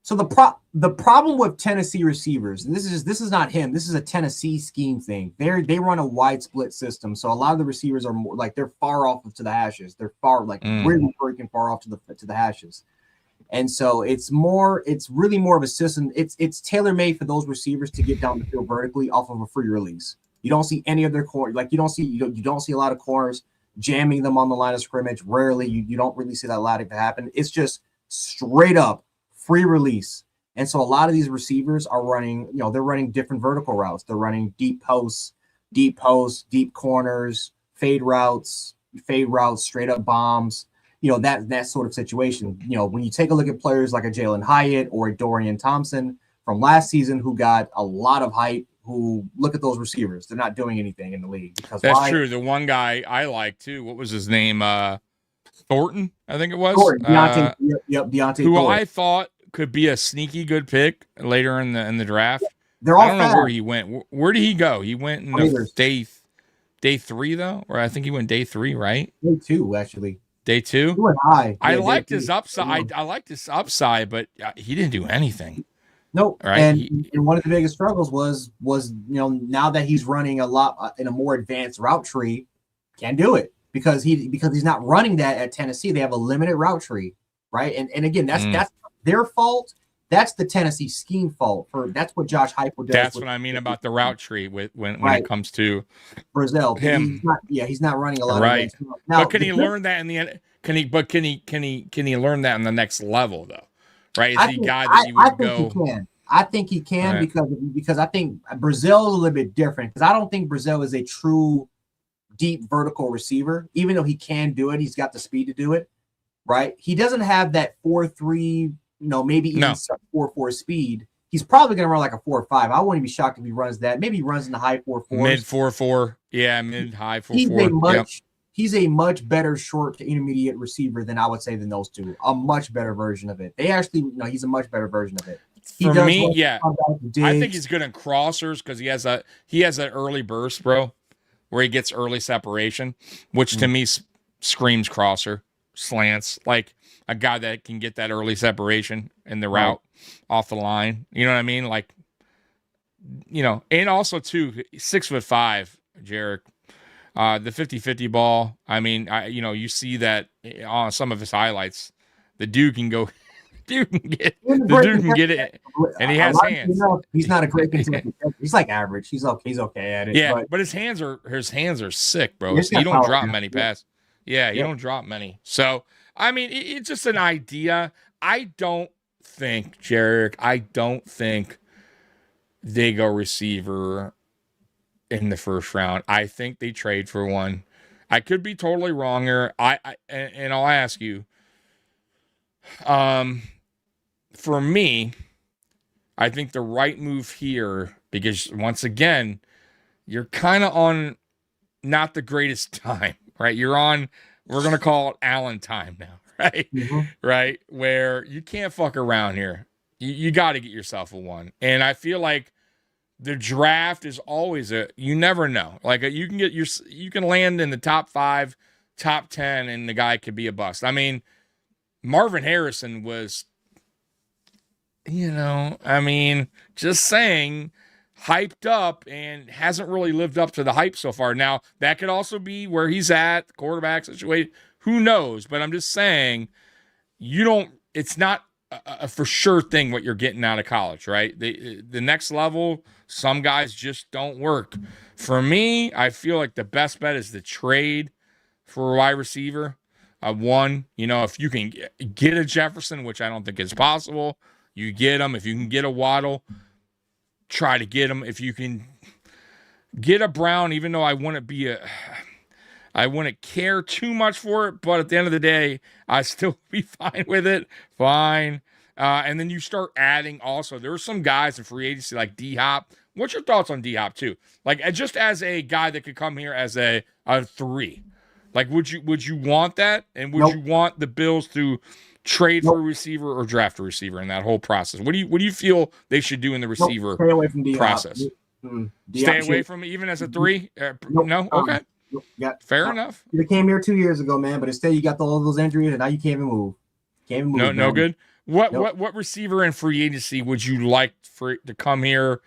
so the problem with Tennessee receivers, and this is not him. This is a Tennessee scheme thing. They run a wide split system, so a lot of the receivers are more like they're far off to the hashes. They're really freaking far off to the hashes, and so it's really more of a system. It's tailor made for those receivers to get down the field vertically off of a free release. You don't see any of their corners. Like you don't see a lot of corners jamming them on the line of scrimmage. Rarely, you don't really see that a lot of it happen. It's just straight up free release. And so a lot of these receivers are running, they're running different vertical routes. They're running deep posts, deep corners, fade routes, straight up bombs, that sort of situation. When you take a look at players like a Jalen Hyatt or a Dorian Thompson from last season who got a lot of hype, who look at those receivers. They're not doing anything in the league. That's true. The one guy I like too, what was his name? Thornton, I think it was. Deontay who Thornton. I thought could be a sneaky good pick later in the draft. They're all I don't know where he went. Where did he go? He went in day 3 though, or I think he went day 3, right? Day 2 actually. Day 2. He went high. I liked his upside. I liked his upside, but he didn't do anything. Nope. Right. And one of the biggest struggles was now that he's running a lot in a more advanced route tree, can't do it because he's not running that at Tennessee. They have a limited route tree, right? And again, that's their fault. That's the Tennessee scheme fault. That's what Josh Heupel does. That's what I mean about the route tree when it comes to Brazell. Him. He's not running a lot. Right. Of now, but can he learn that in the end? Can he learn that in the next level though? Right? Is he a guy that you would go? I think he can because I think Brazell is a little bit different because I don't think Brazell is a true deep vertical receiver. Even though he can do it, he's got the speed to do it. Right? He doesn't have that 4.3, maybe even 4.4 speed. He's probably going to run like a 4.5. I wouldn't be shocked if he runs that. Maybe he runs in the high 4.4. Mid 4.4. Yeah, mid high 4.4. He's a much better short to intermediate receiver than I would say than those two. A much better version of it. They actually, he's a much better version of it. For me, yeah. I think he's good in crossers because he has an early burst, bro. where he gets early separation, which to me screams crosser, slants, like a guy that can get that early separation in the route off the line. You know what I mean? Like, and also too, 6'5", Jarek. The 50-50 ball. I mean, you see that on some of his highlights. The dude can go. The dude can get it, and he has hands. He's not a great contestant. He's like average. He's okay at it. Yeah, but his hands are sick, bro. He don't drop many passes. Yeah, he don't drop many. So I mean, it's just an idea. I don't think, Jarek. I don't think they go receiver in the first round. I think they trade for one. I could be totally wrong here. And I'll ask you. For me, I think the right move here, because once again, you're kind of on not the greatest time, right? You're on, we're going to call it Allen time now, right? Mm-hmm. Right? Where you can't fuck around here. You got to get yourself a one. And I feel like the draft is always you never know. Like you can land in the top 5, top 10, and the guy could be a bust. I mean, Marvin Harrison was, just saying, hyped up and hasn't really lived up to the hype so far. Now, that could also be where he's at, the quarterback situation. Who knows? But I'm just saying, it's not a for sure thing what you're getting out of college, right? The next level, some guys just don't work. For me, I feel like the best bet is the trade for a wide receiver. One, if you can get a Jefferson, which I don't think is possible, you get him. If you can get a Waddle, try to get him. If you can get a Brown, even though I wouldn't care too much for it, but at the end of the day, I still be fine with it. Fine. And then you start adding also, there are some guys in free agency like D-Hop. What's your thoughts on D-Hop too? Like just as a guy that could come here as a 3. Like, would you want that? And would you want the Bills to trade for a receiver or draft a receiver in that whole process? What do you feel they should do in the receiver stay away from process? Stay away from it, even as a 3? No? Okay. Fair enough. You came here 2 years ago, man, but instead you got all those injuries, and now you can't even move. No good. What receiver in free agency would you like for it to come here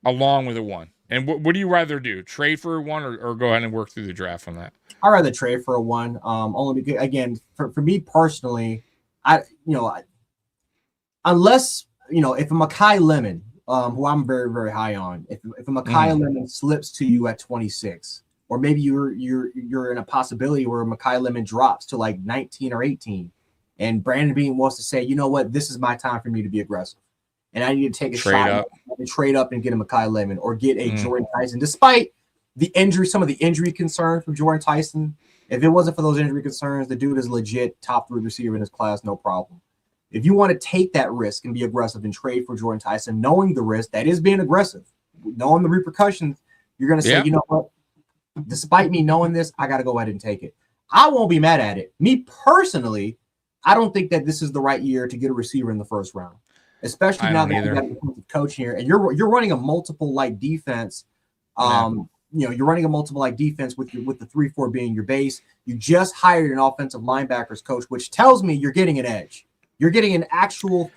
along with a 1? And what do you rather do? Trade for a 1 or go ahead and work through the draft on that? I'd rather trade for a 1. Only because, again, for me personally, unless if a Makai Lemon, who I'm very, very high on, if a Makai Lemon slips to you at 26, or maybe you're in a possibility where Makai Lemon drops to like 19 or 18, and Brandon Bean wants to say, you know what, this is my time for me to be aggressive, and I need to take a shot and trade up and get a Makai Lemon or get a Jordan Tyson, despite some of the injury concerns from Jordan Tyson. If it wasn't for those injury concerns, the dude is legit top 3 receiver in his class, no problem. If you want to take that risk and be aggressive and trade for Jordan Tyson, knowing the risk, that is being aggressive, knowing the repercussions, you're going to say, you know what, despite me knowing this, I got to go ahead and take it. I won't be mad at it. Me personally, I don't think that this is the right year to get a receiver in the first round, especially now that you got a defensive coach here and you're running a multiple like defense. You're running a multiple like defense with the 3-4 being your base. You just hired an offensive linebackers coach, which tells me you're getting an edge. You're getting an actual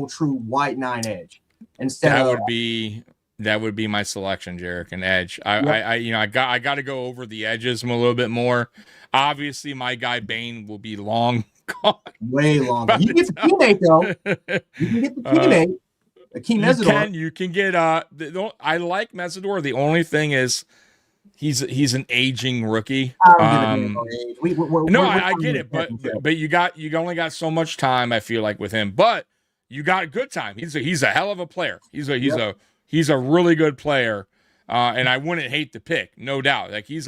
true white 9 edge. That would be my selection, Jarek, an edge. I got to go over the edges a little bit more. Obviously, my guy Bain will be long gone. Way longer. You get the teammate though. You can get the teammate. Akeem Mesidor. You can get I like Mesidor. The only thing is he's an aging rookie. I get it, but you only got so much time, I feel like, with him. But you got a good time. He's a hell of a player. He's a really good player. And I wouldn't hate the pick, no doubt. Like he's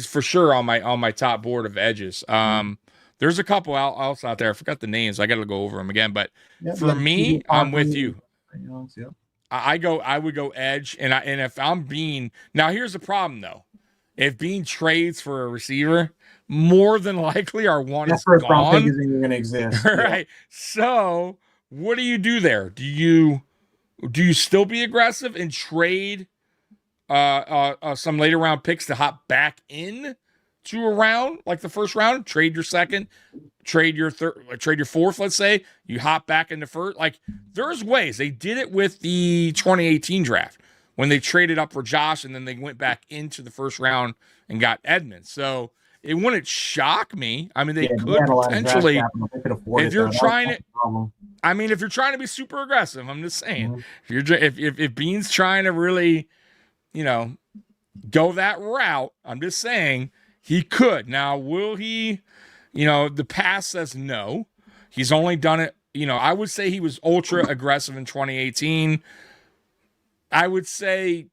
for sure on my top board of edges. There's a couple else out there. I forgot the names. I got to go over them again. But for me, I'm with you. I would go edge. And if I'm Bean, now here's the problem though. If Bean trades for a receiver, more than likely our 1 is first gone. Round pick isn't even going to exist. Right. So what do you do there? Do you still be aggressive and trade some later round picks to hop back in to a round like the first round, trade your second, trade your third, trade your fourth, let's say, you hop back into first. Like, there's ways. They did it with the 2018 draft when they traded up for Josh and then they went back into the first round and got Edmonds. So it wouldn't shock me. I mean, they could potentially, if you're trying to, if you're trying to be super aggressive, I'm just saying, if Bean's trying to really, go that route, I'm just saying he could. Now, will he? The past says no. He's only done it. I would say he was ultra aggressive in 2018. I would say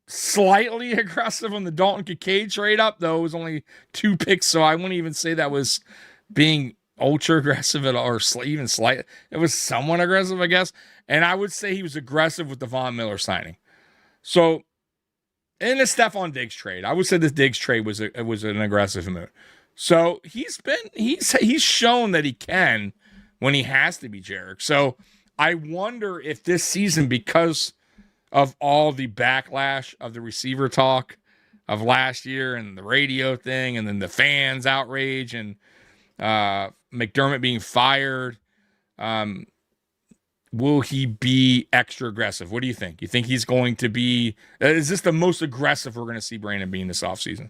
slightly aggressive on the Dalton Kincaid trade up, though. It was only 2 picks, so I wouldn't even say that was being ultra aggressive at all, or even slight. It was somewhat aggressive, I guess. And I would say he was aggressive with the Von Miller signing. So, in the Stephon Diggs trade, I would say this Diggs trade was an aggressive move. So he's shown that he can when he has to be Jarek. So I wonder if this season, because of all the backlash of the receiver talk of last year and the radio thing and then the fans outrage and McDermott being fired, will he be extra aggressive? What do you think? You think he's going to be, is this the most aggressive we're going to see Brandon Beane this offseason?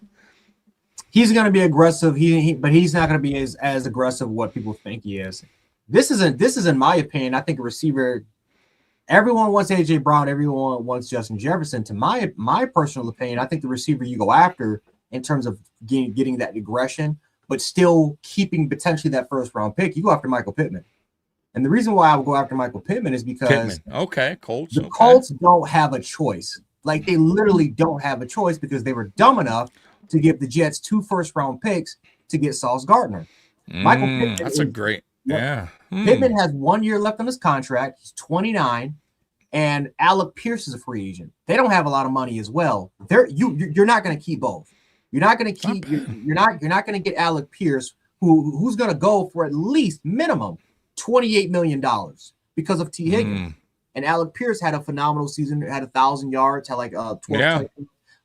He's going to be aggressive, but he's not going to be as aggressive what people think he is. This is, in my opinion, I think a receiver, everyone wants A.J. Brown, everyone wants Justin Jefferson. To my personal opinion, I think the receiver you go after in terms of getting that aggression, but still keeping potentially that first-round pick, you go after Michael Pittman. And the reason why I would go after Michael Pittman is because Colts. The Colts don't have a choice. Like, they literally don't have a choice because they were dumb enough to give the Jets 2 first-round picks to get Sauce Gardner. Michael Pittman. That's a great, yeah. Pittman has 1 year left on his contract. He's 29, and Alec Pierce is a free agent. They don't have a lot of money as well. You're not going to keep both. You're not going to keep. You're not going to get Alec Pierce, who's going to go for at least minimum $28 million because of T. Higgins. And Alec Pierce had a phenomenal season. Had 1,000 yards. Had like 12 touchdowns.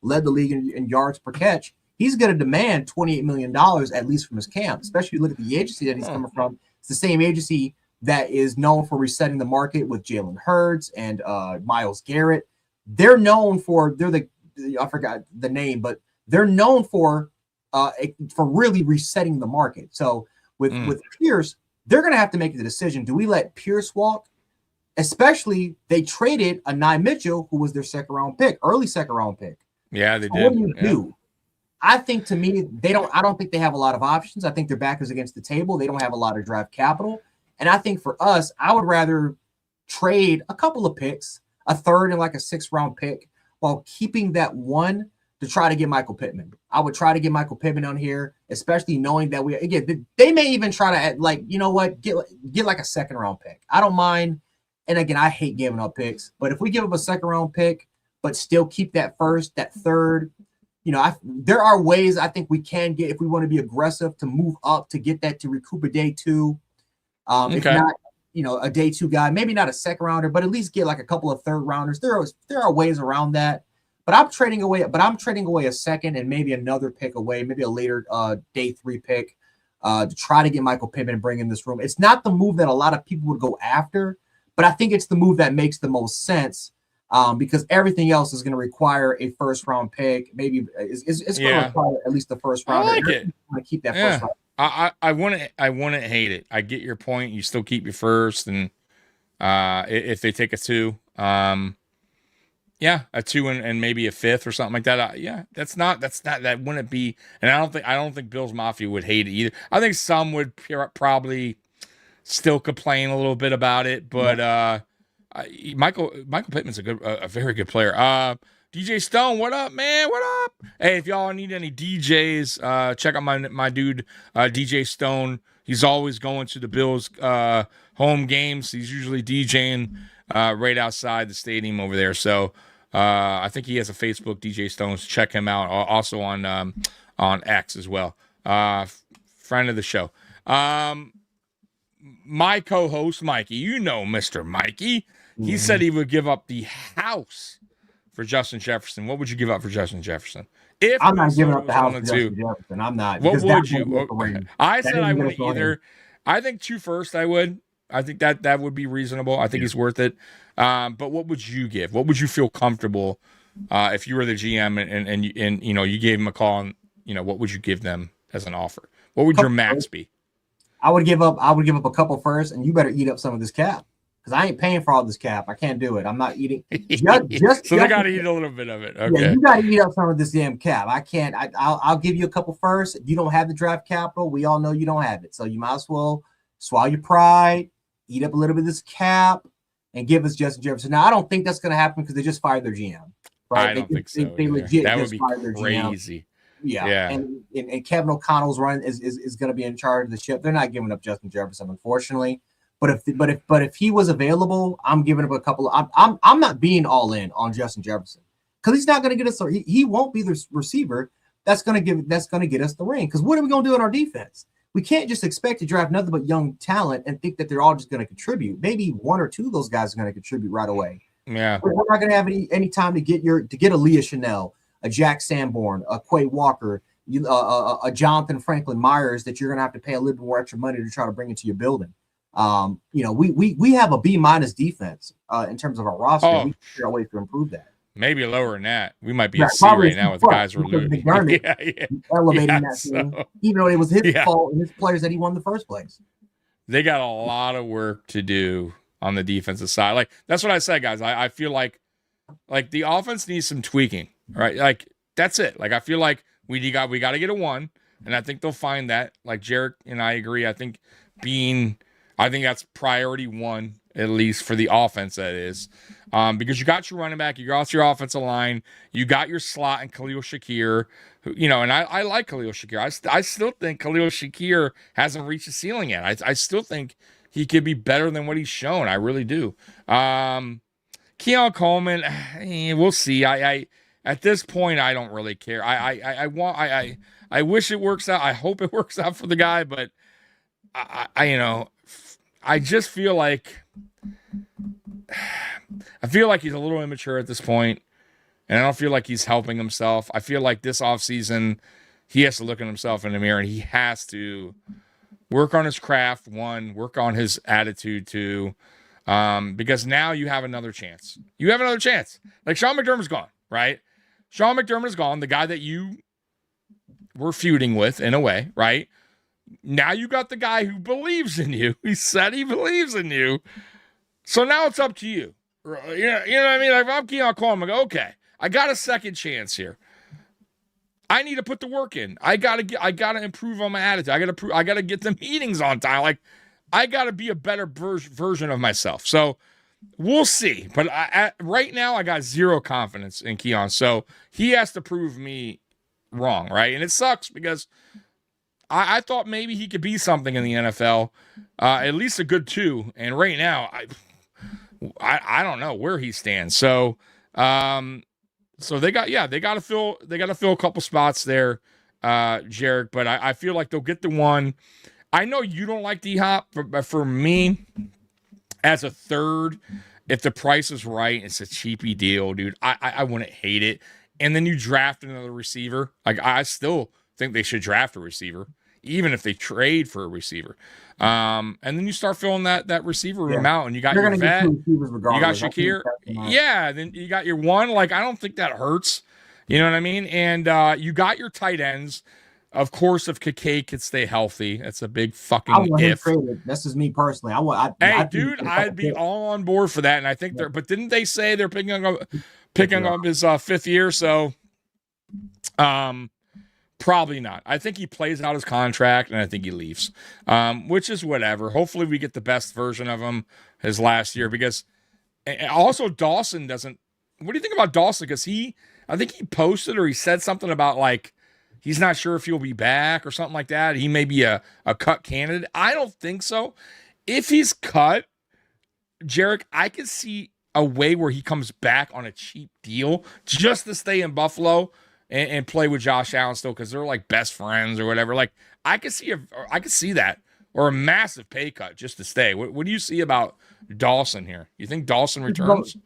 Led the league in yards per catch. He's going to demand $28 million at least from his camp, especially look at the agency that he's coming from. It's the same agency that is known for resetting the market with Jalen Hurts and Myles Garrett. They're known for, I forgot the name, but they're known for really resetting the market. So with Pierce, they're going to have to make the decision. Do we let Pierce walk? Especially they traded a Nye Mitchell, who was their early second round pick. Yeah, they so did. What do you do? I think, to me, I don't think they have a lot of options. I think their back is against the table. They don't have a lot of draft capital. And I think for us, I would rather trade a couple of picks, a third and like a 6th-round pick, while keeping that one to try to get Michael Pittman. I would try to get Michael Pittman on here, especially knowing that they may even try to, get like a 2nd-round pick. I don't mind. And again, I hate giving up picks, but if we give up a 2nd-round pick, but still keep that first, that third, there are ways I think we can get, if we want to be aggressive, to move up to get that, to recoup a day 2. If not, a day 2 guy, maybe not a 2nd-rounder, but at least get like a couple of 3rd-rounders. There are ways around that, but I'm trading away a 2nd and maybe another pick away, maybe a later day 3 pick to try to get Michael Pittman and bring in this room. It's not the move that a lot of people would go after, but I think it's the move that makes the most sense. Because everything else is going to require a 1st-round pick. Maybe it's going to require at least the 1st round. I like it. To keep that 1st round. I wouldn't hate it. I get your point. You still keep your 1st, and if they take a 2, a 2 and maybe a 5th or something like that. That wouldn't be. And I don't think Bills Mafia would hate it either. I think some would probably still complain a little bit about it, but. Michael Pittman's a very good player. DJ Stone, what up, man? What up? Hey, if y'all need any DJs, check out my dude DJ Stone. He's always going to the Bills home games. He's usually DJing right outside the stadium over there. So I think he has a Facebook, DJ Stone. So check him out. Also on X as well. Friend of the show. My co-host Mikey, Mr. Mikey. He said he would give up the house for Justin Jefferson, what would you give up for Justin Jefferson? If I'm not giving up Minnesota the was house one for of Justin Jefferson. I'm not. What because would that's you? gonna get the ring. I That said ain't I gonna wouldn't get the ring. either. I think 2 first. I would. I think that would be reasonable. I think he's worth it. But what would you give? What would you feel comfortable if you were the GM and you know you gave him a call and you know what would you give them as an offer? What would your max be? I would give up a couple first, and you better eat up some of this cap because I ain't paying for all this cap. I can't do it. I'm not eating. So they got to eat a little bit of it. Okay. Yeah, you got to eat up some of this damn cap. I can't. I'll give you a couple first. If you don't have the draft capital, we all know you don't have it. So you might as well swallow your pride, eat up a little bit of this cap, and give us Justin Jefferson. Now I don't think that's going to happen because they just fired their GM. Right? I don't think so. They legit that just would be fired their GM. crazy. Yeah. And Kevin O'Connell's run is going to be in charge of the ship. They're not giving up Justin Jefferson, unfortunately. But if he was available, I'm giving up a couple. I'm not being all in on Justin Jefferson because he's not going to get us. He won't be the receiver that's going to get us the ring. Because what are we going to do in our defense? We can't just expect to draft nothing but young talent and think that they're all just going to contribute. Maybe 1 or 2 of those guys are going to contribute right away. Yeah, but we're not going to have any time to get a Leah Chanel, a Jack Sanborn, a Quay Walker, a Jonathan Franklin Myers that you're going to have to pay a little bit more extra money to try to bring into your building. We have a B- defense in terms of our roster. We can figure out ways to improve that. Maybe lower than that. We might be a C right now with the guys we're losing. Elevating that team, even though it was his fault and his players that he won in the first place. They got a lot of work to do on the defensive side. Like that's what I said, guys. I feel like the offense needs some tweaking, right? Like that's it. Like I feel like we got to get a 1, and I think they'll find that. Like Jarek and I agree. I think that's priority 1 at least for the offense. That is because you got your running back, you got your offensive line, you got your slot and Khalil Shakir. And I like Khalil Shakir. I still think Khalil Shakir hasn't reached the ceiling yet. I still think he could be better than what he's shown. I really do. Keon Coleman, we'll see. I at this point I don't really care. I wish it works out. I hope it works out for the guy, but I just feel like he's a little immature at this point, and I don't feel like he's helping himself. I feel like this offseason he has to look at himself in the mirror and he has to work on his craft, 1, work on his attitude, 2, because now you have another chance. You have another chance. Like Sean McDermott's gone, right? Sean McDermott is gone, the guy that you were feuding with in a way, right? Now you got the guy who believes in you. He said he believes in you. So now it's up to you. You know what I mean? Like if I'm Keon Coleman, I go, okay, I got a second chance here. I need to put the work in. I gotta improve on my attitude. I gotta get the meetings on time. Like I gotta be a better version of myself. So we'll see. But right now I got 0 confidence in Keon. So he has to prove me wrong, right? And it sucks because I thought maybe he could be something in the NFL, at least a good 2. And right now, I don't know where he stands. So, they got to fill a couple spots there, Jarek. But I feel like they'll get the 1. I know you don't like D-Hop, but for me, as a 3rd, if the price is right, it's a cheapy deal, dude. I wouldn't hate it. And then you draft another receiver. Like I still think they should draft a receiver, even if they trade for a receiver. And then you start filling that receiver room out, and you got your vet, you got Shakir. Yeah, then you got your 1. Like, I don't think that hurts. You know what I mean? And you got your tight ends. Of course, if Kincaid could stay healthy, that's a big fucking if. This is me personally. I'd be all on board for that. And I think but didn't they say they're picking up his 5th year? So, probably not. I think he plays out his contract, and I think he leaves, which is whatever. Hopefully we get the best version of him his last year, because also Dawson doesn't – what do you think about Dawson? Because I think he posted or he said something about, like, he's not sure if he'll be back or something like that. He may be a cut candidate. I don't think so. If he's cut, Jarek, I could see a way where he comes back on a cheap deal just to stay in Buffalo and play with Josh Allen still, because they're like best friends or whatever. Like I could see that, or a massive pay cut just to stay. What do you see about Dawson here? You think Dawson returns?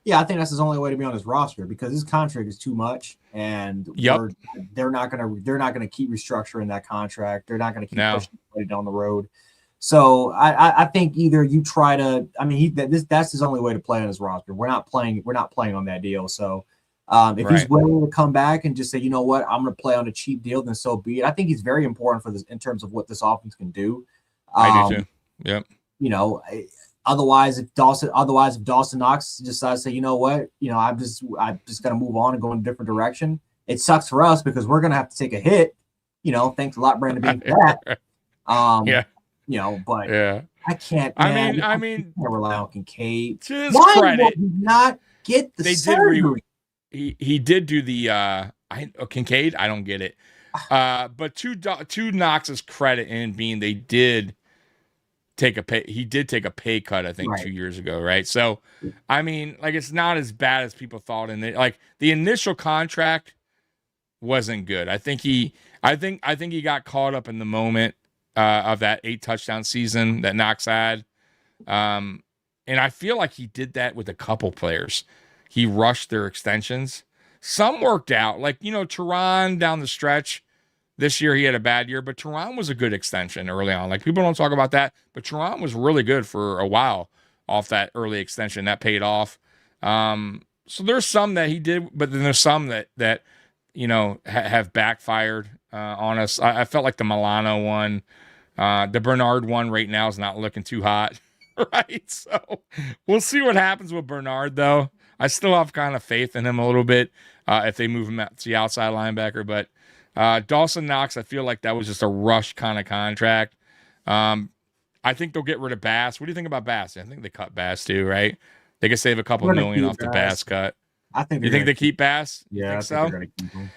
Yeah, I think that's his only way to be on his roster because his contract is too much, and they're not gonna keep restructuring that contract. They're not gonna keep pushing it down the road. So I think either you try to. I mean, that's his only way to play on his roster. We're not playing on that deal. So if he's willing to come back and just say, you know what, I'm going to play on a cheap deal, then so be it. I think he's very important for this in terms of what this offense can do. I do too. Yep. You know. Otherwise, if Dawson Knox decides to say, you know what, I'm just gonna move on and go in a different direction. It sucks for us because we're gonna have to take a hit. Thanks a lot, Brandon, being that. But I can't. Man, I mean, can't rely on Kincaid. To his Why credit, would he not get the surgery? He did do the Kincaid. I don't get it. But to Knox's credit in being they did. He did take a pay cut, I think, 2 years ago, right? So, I mean, like, it's not as bad as people thought. And like the initial contract wasn't good. I think he got caught up in the moment of that 8 touchdown season that Knox had, and I feel like he did that with a couple players. He rushed their extensions. Some worked out, like Teron down the stretch. This year he had a bad year, but Teron was a good extension early on. Like, people don't talk about that, but Teron was really good for a while off that early extension. That paid off. So there's some that he did, but then there's some that have backfired on us. I felt like the Milano one, the Bernard one right now is not looking too hot, right? So we'll see what happens with Bernard, though. I still have kind of faith in him a little bit if they move him out to the outside linebacker, but Dawson Knox, I feel like that was just a rush kind of contract. I think they'll get rid of Bass. What do you think about Bass? I think they cut Bass too, right? They could save a couple million off the Bass cut. I think. You think they keep Bass? Yeah, I think so. They're gonna keep him.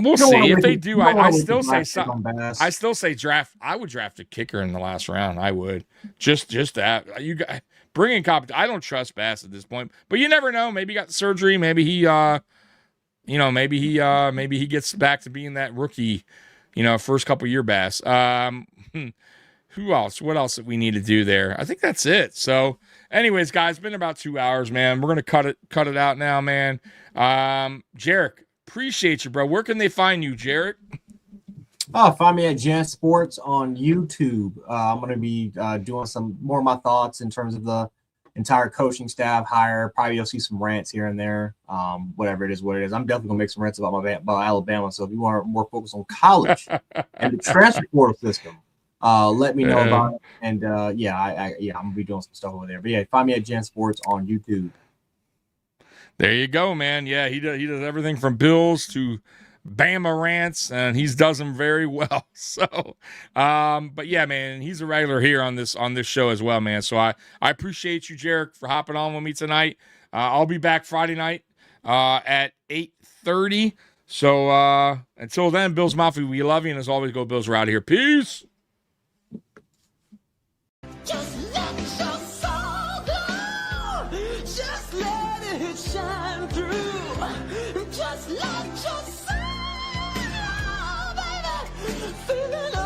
We'll see if they do. I still say something. I still say draft. I would draft a kicker in the last round. I would just that you got bring in competition. I don't trust Bass at this point, but you never know. Maybe he got surgery. Maybe he maybe he gets back to being that rookie, first couple year Bass. Who else? What else that we need to do there? I think that's it. So, anyways, guys, it's been about 2 hours, man. We're gonna cut it out now, man. Jarek, appreciate you, bro. Where can they find you, Jarek? Find me at Jan Sports on YouTube. I'm gonna be doing some more of my thoughts in terms of the entire coaching staff hire. Probably you'll see some rants here and there. Whatever it is, what it is. I'm definitely gonna make some rants about Alabama. So if you want to more focus on college and the transfer portal system, let me know about it. And I'm gonna be doing some stuff over there. But yeah, find me at Jan Sports on YouTube. There you go, man. Yeah, he does everything from Bills to Bama rants, and he does them very well. So, but yeah, man, he's a regular here on this show as well, man. So I appreciate you, Jarek, for hopping on with me tonight. I'll be back Friday night at 8:30. So until then, Bills Mafia, we love you, and as always, go Bills. We're out of here. Peace. Just let your soul go. Just let it shine through. Just let your soul, baby, feel it.